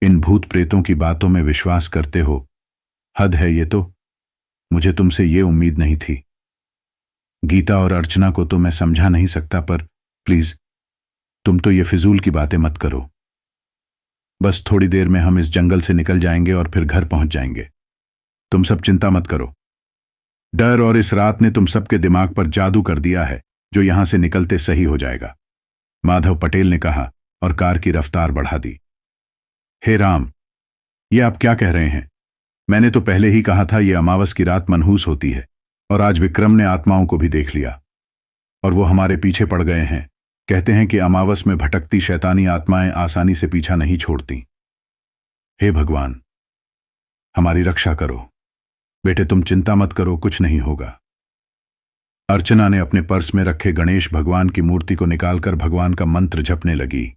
इन भूत प्रेतों की बातों में विश्वास करते हो। हद है ये तो। मुझे तुमसे ये उम्मीद नहीं थी। गीता और अर्चना को तो मैं समझा नहीं सकता, पर प्लीज तुम तो ये फिजूल की बातें मत करो। बस थोड़ी देर में हम इस जंगल से निकल जाएंगे और फिर घर पहुंच जाएंगे। तुम सब चिंता मत करो। डर और इस रात ने तुम सबके दिमाग पर जादू कर दिया है, जो यहां से निकलते सही हो जाएगा, माधव पटेल ने कहा और कार की रफ्तार बढ़ा दी। हे राम, ये आप क्या कह रहे हैं? मैंने तो पहले ही कहा था ये अमावस की रात मनहूस होती है, और आज विक्रम ने आत्माओं को भी देख लिया और वो हमारे पीछे पड़ गए हैं। कहते हैं कि अमावस में भटकती शैतानी आत्माएं आसानी से पीछा नहीं छोड़ती। हे भगवान, हमारी रक्षा करो। बेटे तुम चिंता मत करो, कुछ नहीं होगा। अर्चना ने अपने पर्स में रखे गणेश भगवान की मूर्ति को निकालकर भगवान का मंत्र जपने लगी।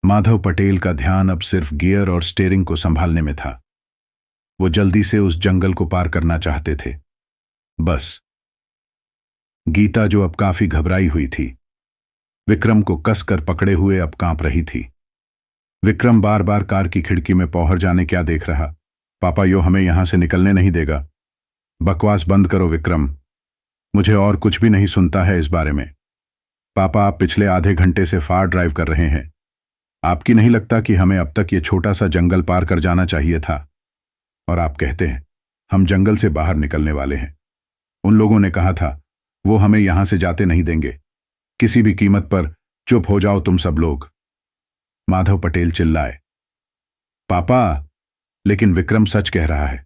माधव पटेल का ध्यान अब सिर्फ गियर और स्टीयरिंग को संभालने में था। वो जल्दी से उस जंगल को पार करना चाहते थे। बस गीता, जो अब काफी घबराई हुई थी, विक्रम को कसकर पकड़े हुए अब कांप रही थी। विक्रम बार बार कार की खिड़की में पौहर जाने क्या देख रहा। पापा, यो हमें यहां से निकलने नहीं देगा। बकवास बंद करो विक्रम, मुझे और कुछ भी नहीं सुनता है इस बारे में। पापा, आप पिछले आधे घंटे से फार ड्राइव कर रहे हैं। आपकी नहीं लगता कि हमें अब तक ये छोटा सा जंगल पार कर जाना चाहिए था? और आप कहते हैं हम जंगल से बाहर निकलने वाले हैं। उन लोगों ने कहा था वो हमें यहां से जाते नहीं देंगे। किसी भी कीमत पर चुप हो जाओ तुम सब लोग, माधव पटेल चिल्लाए। पापा, लेकिन विक्रम सच कह रहा है।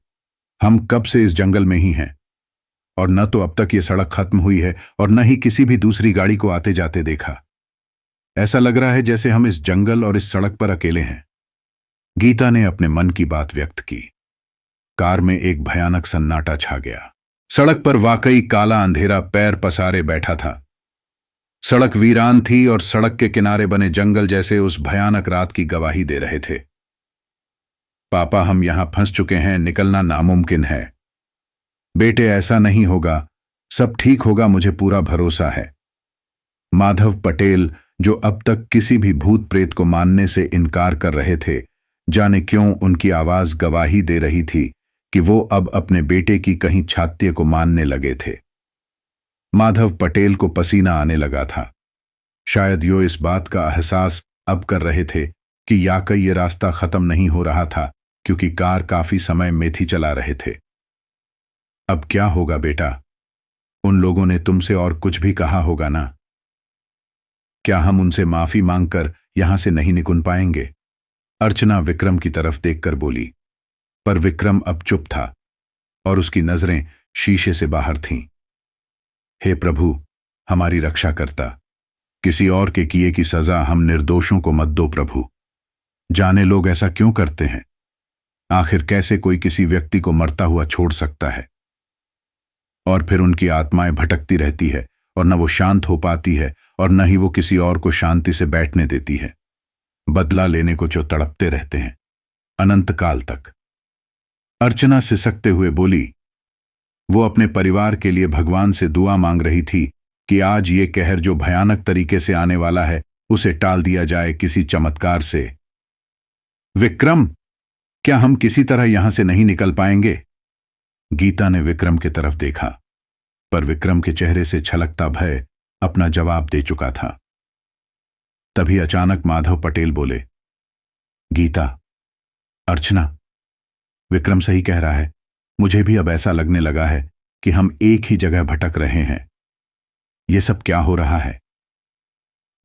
हम कब से इस जंगल में ही हैं, और न तो अब तक ये सड़क खत्म हुई है और न ही किसी भी दूसरी गाड़ी को आते जाते देखा। ऐसा लग रहा है जैसे हम इस जंगल और इस सड़क पर अकेले हैं। गीता ने अपने मन की बात व्यक्त की। कार में एक भयानक सन्नाटा छा गया। सड़क पर वाकई काला अंधेरा पैर पसारे बैठा था। सड़क वीरान थी और सड़क के किनारे बने जंगल जैसे उस भयानक रात की गवाही दे रहे थे। पापा, हम यहां फंस चुके हैं, निकलना नामुमकिन है। बेटे, ऐसा नहीं होगा, सब ठीक होगा, मुझे पूरा भरोसा है। माधव पटेल, जो अब तक किसी भी भूत प्रेत को मानने से इनकार कर रहे थे, जाने क्यों उनकी आवाज गवाही दे रही थी कि वो अब अपने बेटे की कहीं छात्य को मानने लगे थे। माधव पटेल को पसीना आने लगा था। शायद यो इस बात का एहसास अब कर रहे थे कि याकई ये रास्ता खत्म नहीं हो रहा था, क्योंकि कार काफी समय मेथी चला रहे थे। अब क्या होगा बेटा? उन लोगों ने तुमसे और कुछ भी कहा होगा ना? क्या हम उनसे माफी मांगकर यहां से नहीं निकल पाएंगे? अर्चना विक्रम की तरफ देखकर बोली, पर विक्रम अब चुप था और उसकी नजरें शीशे से बाहर थीं। हे प्रभु, हमारी रक्षा करता। किसी और के किए की सजा हम निर्दोषों को मत दो प्रभु। जाने लोग ऐसा क्यों करते हैं? आखिर कैसे कोई किसी व्यक्ति को मरता हुआ छोड़ सकता है? और फिर उनकी आत्माएं भटकती रहती है और न वो शांत हो पाती है और न ही वो किसी और को शांति से बैठने देती है। बदला लेने को जो तड़पते रहते हैं अनंत काल तक। अर्चना सिसकते हुए बोली। वो अपने परिवार के लिए भगवान से दुआ मांग रही थी कि आज ये कहर जो भयानक तरीके से आने वाला है उसे टाल दिया जाए किसी चमत्कार से। विक्रम, क्या हम किसी तरह यहां से नहीं निकल पाएंगे? गीता ने विक्रम की तरफ देखा, पर विक्रम के चेहरे से छलकता भय अपना जवाब दे चुका था। तभी अचानक माधव पटेल बोले, गीता, अर्चना, विक्रम सही कह रहा है। मुझे भी अब ऐसा लगने लगा है कि हम एक ही जगह भटक रहे हैं। ये सब क्या हो रहा है?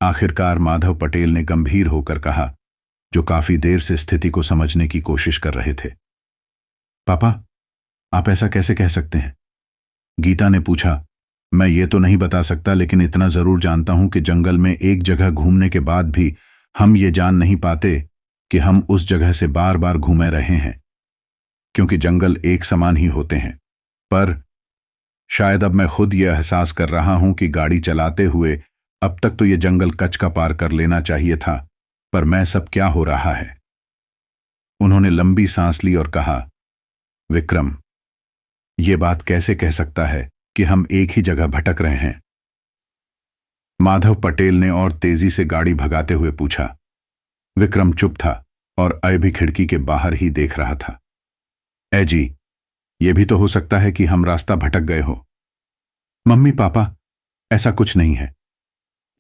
आखिरकार माधव पटेल ने गंभीर होकर कहा, जो काफी देर से स्थिति को समझने की कोशिश कर रहे थे। पापा, आप ऐसा कैसे कह सकते हैं? गीता ने पूछा। मैं ये तो नहीं बता सकता, लेकिन इतना जरूर जानता हूं कि जंगल में एक जगह घूमने के बाद भी हम ये जान नहीं पाते कि हम उस जगह से बार बार घूमे रहे हैं, क्योंकि जंगल एक समान ही होते हैं। पर शायद अब मैं खुद ये एहसास कर रहा हूं कि गाड़ी चलाते हुए अब तक तो ये जंगल कच का पार कर लेना चाहिए था, पर मैं सब क्या हो रहा है? उन्होंने लंबी सांस ली और कहा, विक्रम, ये बात कैसे कह सकता है कि हम एक ही जगह भटक रहे हैं? माधव पटेल ने और तेजी से गाड़ी भगाते हुए पूछा। विक्रम चुप था और अय भी खिड़की के बाहर ही देख रहा था। ए जी, ये भी तो हो सकता है कि हम रास्ता भटक गए हो। मम्मी, पापा, ऐसा कुछ नहीं है।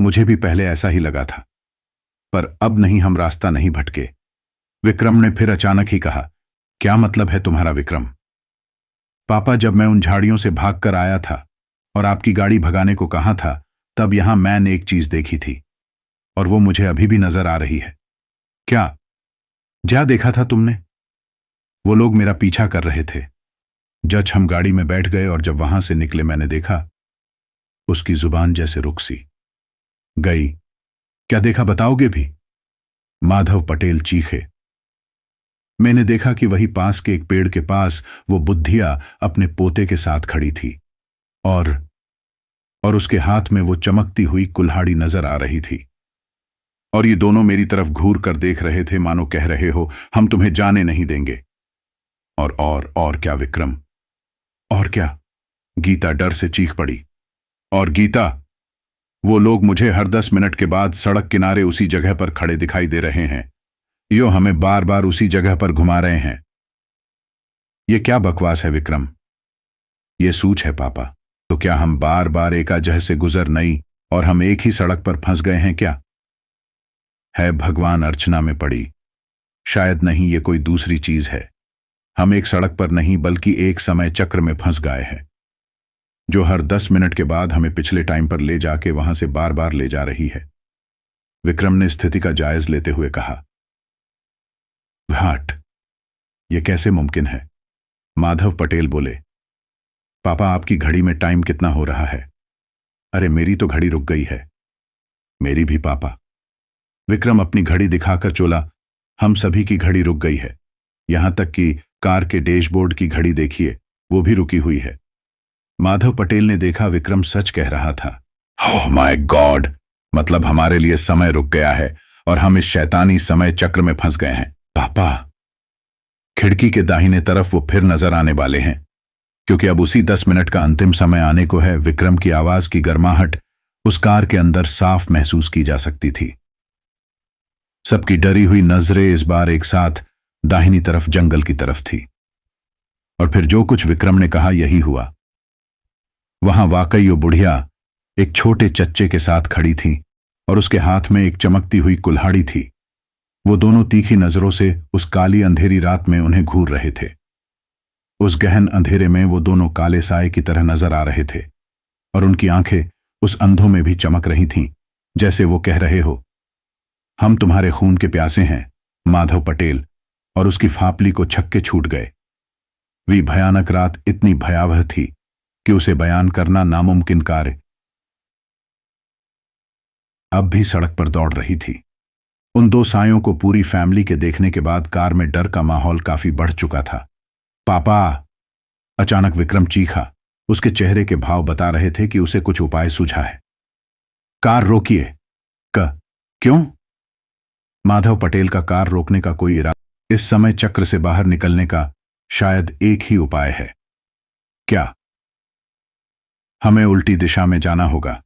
मुझे भी पहले ऐसा ही लगा था, पर अब नहीं, हम रास्ता नहीं भटके। विक्रम ने फिर अचानक ही कहा, क्या मतलब है तुम्हारा विक्रम? पापा, जब मैं उन झाड़ियों से भागकर आया था और आपकी गाड़ी भगाने को कहा था, तब यहां मैंने एक चीज देखी थी और वो मुझे अभी भी नजर आ रही है। क्या? क्या देखा था तुमने? वो लोग मेरा पीछा कर रहे थे। जज हम गाड़ी में बैठ गए और जब वहां से निकले मैंने देखा, उसकी जुबान जैसे रुक सी गई। क्या देखा बताओगे भी? माधव पटेल चीखे। मैंने देखा कि वही पास के एक पेड़ के पास वो बुद्धिया अपने पोते के साथ खड़ी थी और उसके हाथ में वो चमकती हुई कुल्हाड़ी नजर आ रही थी और ये दोनों मेरी तरफ घूर कर देख रहे थे, मानो कह रहे हो, हम तुम्हें जाने नहीं देंगे। और क्या विक्रम? और क्या? गीता डर से चीख पड़ी। और गीता, वो लोग मुझे हर 10 मिनट के बाद सड़क किनारे उसी जगह पर खड़े दिखाई दे रहे हैं। यो हमें बार बार उसी जगह पर घुमा रहे हैं। ये क्या बकवास है विक्रम? ये सूझ है पापा। तो क्या हम बार बार एकाजह से गुजर नहीं और हम एक ही सड़क पर फंस गए हैं क्या? है भगवान अर्चना में पड़ी। शायद नहीं, ये कोई दूसरी चीज है। हम एक सड़क पर नहीं बल्कि एक समय चक्र में फंस गए हैं, जो हर 10 मिनट के बाद हमें पिछले टाइम पर ले जाके वहां से बार बार ले जा रही है। विक्रम ने स्थिति का जायज लेते हुए कहा। हट, यह कैसे मुमकिन है? माधव पटेल बोले। पापा, आपकी घड़ी में टाइम कितना हो रहा है? अरे मेरी तो घड़ी रुक गई है। मेरी भी पापा। विक्रम अपनी घड़ी दिखाकर चोला। हम सभी की घड़ी रुक गई है, यहां तक कि कार के डैशबोर्ड की घड़ी देखिए, वो भी रुकी हुई है। माधव पटेल ने देखा विक्रम सच कह रहा था। ओह माय गॉड, मतलब हमारे लिए समय रुक गया है और हम इस शैतानी समय चक्र में फंस गए हैं। पापा, खिड़की के दाहिने तरफ वो फिर नजर आने वाले हैं, क्योंकि अब उसी 10 मिनट का अंतिम समय आने को है। विक्रम की आवाज की गर्माहट उस कार के अंदर साफ महसूस की जा सकती थी। सबकी डरी हुई नजरें इस बार एक साथ दाहिनी तरफ जंगल की तरफ थी। और फिर जो कुछ विक्रम ने कहा यही हुआ। वहां वाकई वो बुढ़िया एक छोटे चच्चे के साथ खड़ी थी और उसके हाथ में एक चमकती हुई कुल्हाड़ी थी। वो दोनों तीखी नजरों से उस काली अंधेरी रात में उन्हें घूर रहे थे। उस गहन अंधेरे में वो दोनों काले साए की तरह नजर आ रहे थे और उनकी आंखें उस अंधों में भी चमक रही थीं, जैसे वो कह रहे हो, हम तुम्हारे खून के प्यासे हैं। माधव पटेल और उसकी फापली को छक्के छूट गए। वी भयानक रात इतनी भयावह थी कि उसे बयान करना नामुमकिन कार्य। अब भी सड़क पर दौड़ रही थी। उन दो सायों को पूरी फैमिली के देखने के बाद कार में डर का माहौल काफी बढ़ चुका था। पापा, अचानक विक्रम चीखा। उसके चेहरे के भाव बता रहे थे कि उसे कुछ उपाय सूझा है। कार रोकिए। क्यों? माधव पटेल का कार रोकने का कोई इरादा। इस समय चक्र से बाहर निकलने का शायद एक ही उपाय है। क्या? हमें उल्टी दिशा में जाना होगा।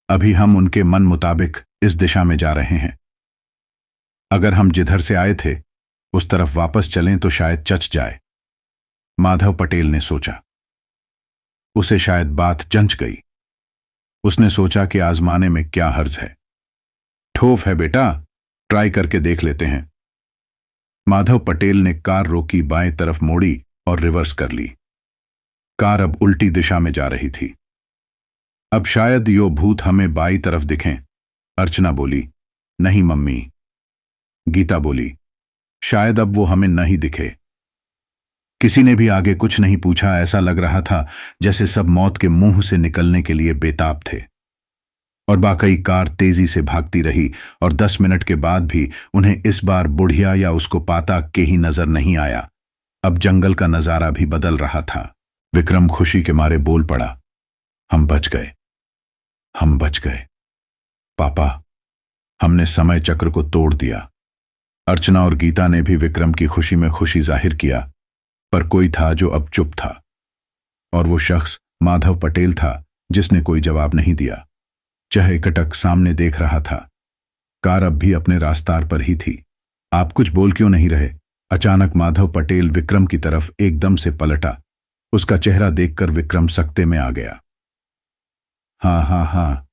अभी हम उनके मन मुताबिक इस दिशा में जा रहे हैं। अगर हम जिधर से आए थे उस तरफ वापस चलें तो शायद चच जाए। माधव पटेल ने सोचा। उसे शायद बात जंच गई। उसने सोचा कि आजमाने में क्या हर्ज है। ठोफ है बेटा, ट्राई करके देख लेते हैं। माधव पटेल ने कार रोकी, बाएं तरफ मोड़ी और रिवर्स कर ली। कार अब उल्टी दिशा में जा रही थी। अब शायद यो भूत हमें बाईं तरफ दिखें, अर्चना बोली। नहीं मम्मी, गीता बोली। शायद अब वो हमें नहीं दिखे। किसी ने भी आगे कुछ नहीं पूछा। ऐसा लग रहा था जैसे सब मौत के मुंह से निकलने के लिए बेताब थे। और बाकई कार तेजी से भागती रही और 10 मिनट के बाद भी उन्हें इस बार बुढ़िया या उसको पाता के ही नजर नहीं आया। अब जंगल का नजारा भी बदल रहा था। विक्रम खुशी के मारे बोल पड़ा, हम बच गए, हम बच गए। पापा, हमने समय चक्र को तोड़ दिया। अर्चना और गीता ने भी विक्रम की खुशी में खुशी जाहिर किया, पर कोई था जो अब चुप था, और वो शख्स माधव पटेल था जिसने कोई जवाब नहीं दिया। चह एकटक सामने देख रहा था। कार अब भी अपने रास्तार पर ही थी। आप कुछ बोल क्यों नहीं रहे? अचानक माधव पटेल विक्रम की तरफ एकदम से पलटा। उसका चेहरा देखकर विक्रम सकते में आ गया। हाँ हाँ हाँ,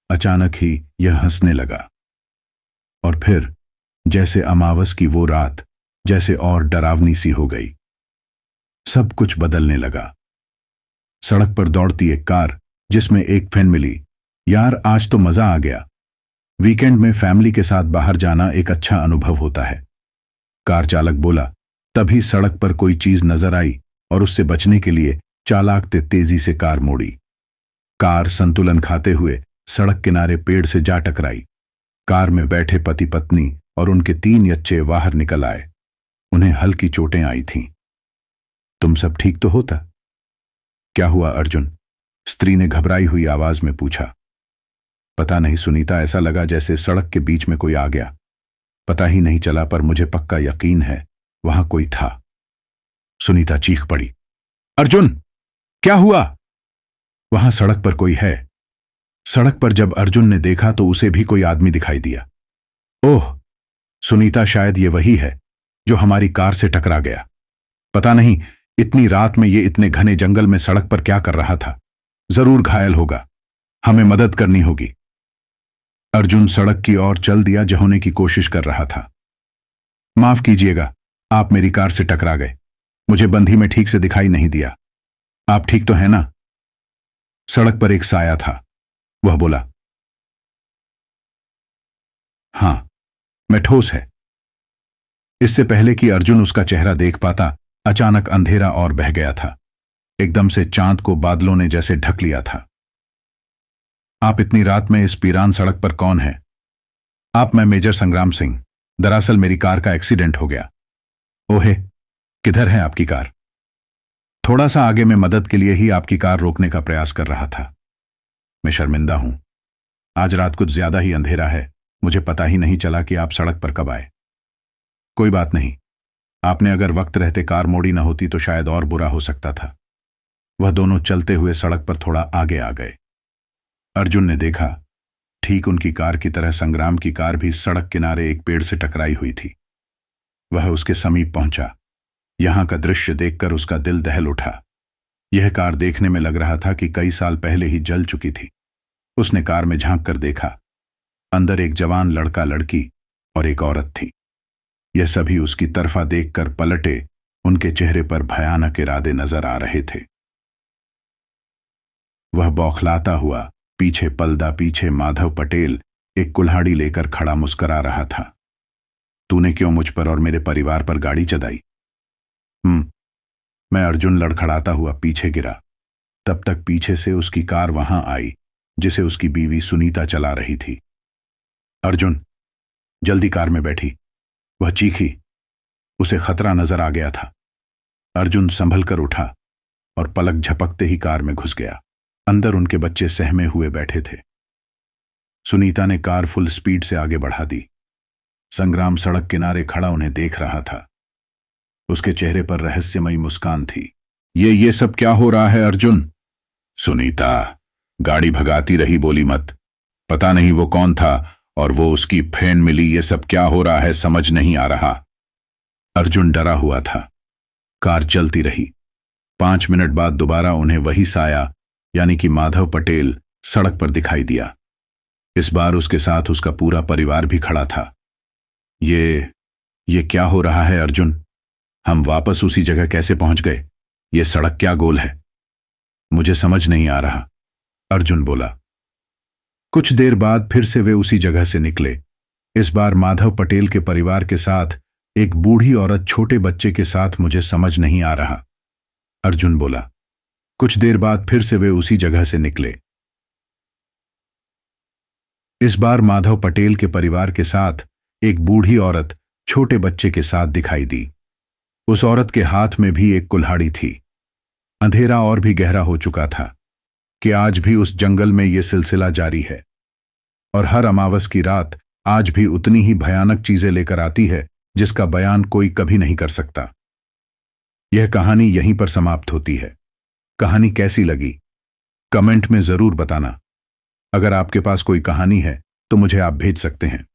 अचानक ही यह हंसने लगा। और फिर जैसे अमावस की वो रात जैसे और डरावनी सी हो गई। सब कुछ बदलने लगा। सड़क पर दौड़ती एक कार जिसमें एक फैन मिली। यार, आज तो मजा आ गया। वीकेंड में फैमिली के साथ बाहर जाना एक अच्छा अनुभव होता है, कार चालक बोला। तभी सड़क पर कोई चीज नजर आई और उससे बचने के लिए चालाक ने तेजी से कार मोड़ी। कार संतुलन खाते हुए सड़क किनारे पेड़ से जा टकराई। कार में बैठे पति पत्नी और उनके 3 बच्चे बाहर निकल आए। उन्हें हल्की चोटें आई थीं। तुम सब ठीक तो होता? क्या हुआ अर्जुन? स्त्री ने घबराई हुई आवाज में पूछा। पता नहीं सुनीता, ऐसा लगा जैसे सड़क के बीच में कोई आ गया। पता ही नहीं चला, पर मुझे पक्का यकीन है वहां कोई था। सुनीता चीख पड़ी। अर्जुन, क्या हुआ? वहां सड़क पर कोई है। सड़क पर जब अर्जुन ने देखा तो उसे भी कोई आदमी दिखाई दिया। ओह सुनीता, शायद ये वही है जो हमारी कार से टकरा गया। पता नहीं इतनी रात में ये इतने घने जंगल में सड़क पर क्या कर रहा था। जरूर घायल होगा, हमें मदद करनी होगी। अर्जुन सड़क की ओर चल दिया, जहोने की कोशिश कर रहा था। माफ कीजिएगा, आप मेरी कार से टकरा गए। मुझे बंधी में ठीक से दिखाई नहीं दिया। आप ठीक तो हैं ना? सड़क पर एक साया था। वह बोला। हां, मैं ठोस है। इससे पहले कि अर्जुन उसका चेहरा देख पाता, अचानक अंधेरा और बह गया था। एकदम से चांद को बादलों ने जैसे ढक लिया था। आप इतनी रात में इस पीरान सड़क पर कौन है? मैं मेजर संग्राम सिंह। दरअसल मेरी कार का एक्सीडेंट हो गया। ओहे, किधर है आपकी कार? थोड़ा सा आगे, मैं मदद के लिए ही आपकी कार रोकने का प्रयास कर रहा था। मैं शर्मिंदा हूं, आज रात कुछ ज्यादा ही अंधेरा है। मुझे पता ही नहीं चला कि आप सड़क पर कब आए। कोई बात नहीं, आपने अगर वक्त रहते कार मोड़ी न होती तो शायद और बुरा हो सकता था। वह दोनों चलते हुए सड़क पर थोड़ा आगे आ गए। अर्जुन ने देखा, ठीक उनकी कार की तरह संग्राम की कार भी सड़क किनारे एक पेड़ से टकराई हुई थी। वह उसके समीप पहुंचा। यहां का दृश्य देखकर उसका दिल दहल उठा। यह कार देखने में लग रहा था कि कई साल पहले ही जल चुकी थी। उसने कार में झांक कर देखा। अंदर एक जवान लड़का लड़की और एक औरत थी। यह सभी उसकी तरफा देखकर पलटे। उनके चेहरे पर भयानक इरादे नजर आ रहे थे। वह बौखलाता हुआ पीछे पलदा पीछे माधव पटेल एक कुल्हाड़ी लेकर खड़ा मुस्करा रहा था। तूने क्यों मुझ पर और मेरे परिवार पर गाड़ी चलाई? मैं अर्जुन लड़खड़ाता हुआ पीछे गिरा। तब तक पीछे से उसकी कार वहां आई जिसे उसकी बीवी सुनीता चला रही थी। अर्जुन, जल्दी कार में बैठी, वह चीखी। उसे खतरा नजर आ गया था। अर्जुन संभल कर उठा और पलक झपकते ही कार में घुस गया। अंदर उनके बच्चे सहमे हुए बैठे थे। सुनीता ने कार फुल स्पीड से आगे बढ़ा दी। संग्राम सड़क किनारे खड़ा उन्हें देख रहा था। उसके चेहरे पर रहस्यमयी मुस्कान थी। ये सब क्या हो रहा है अर्जुन? सुनीता गाड़ी भगाती रही, बोली मत। पता नहीं वो कौन था और वो उसकी फ्रेंड मिली। ये सब क्या हो रहा है समझ नहीं आ रहा। अर्जुन डरा हुआ था। कार चलती रही। 5 मिनट बाद दोबारा उन्हें वही साया यानी कि माधव पटेल सड़क पर दिखाई दिया। इस बार उसके साथ उसका पूरा परिवार भी खड़ा था। ये क्या हो रहा है अर्जुन? हम वापस उसी जगह कैसे पहुंच गए? ये सड़क क्या गोल है? मुझे समझ नहीं आ रहा, अर्जुन बोला। कुछ देर बाद फिर से वे उसी जगह से निकले। इस बार माधव पटेल के परिवार के साथ एक बूढ़ी औरत छोटे बच्चे के साथ। मुझे समझ नहीं आ रहा, अर्जुन बोला। कुछ देर बाद फिर से वे उसी जगह से निकले। इस बार माधव पटेल के परिवार के साथ एक बूढ़ी औरत छोटे बच्चे के साथ दिखाई दी। उस औरत के हाथ में भी एक कुल्हाड़ी थी। अंधेरा और भी गहरा हो चुका था कि आज भी उस जंगल में यह सिलसिला जारी है और हर अमावस की रात आज भी उतनी ही भयानक चीजें लेकर आती है जिसका बयान कोई कभी नहीं कर सकता। यह कहानी यहीं पर समाप्त होती है। कहानी कैसी लगी कमेंट में जरूर बताना। अगर आपके पास कोई कहानी है तो मुझे आप भेज सकते हैं।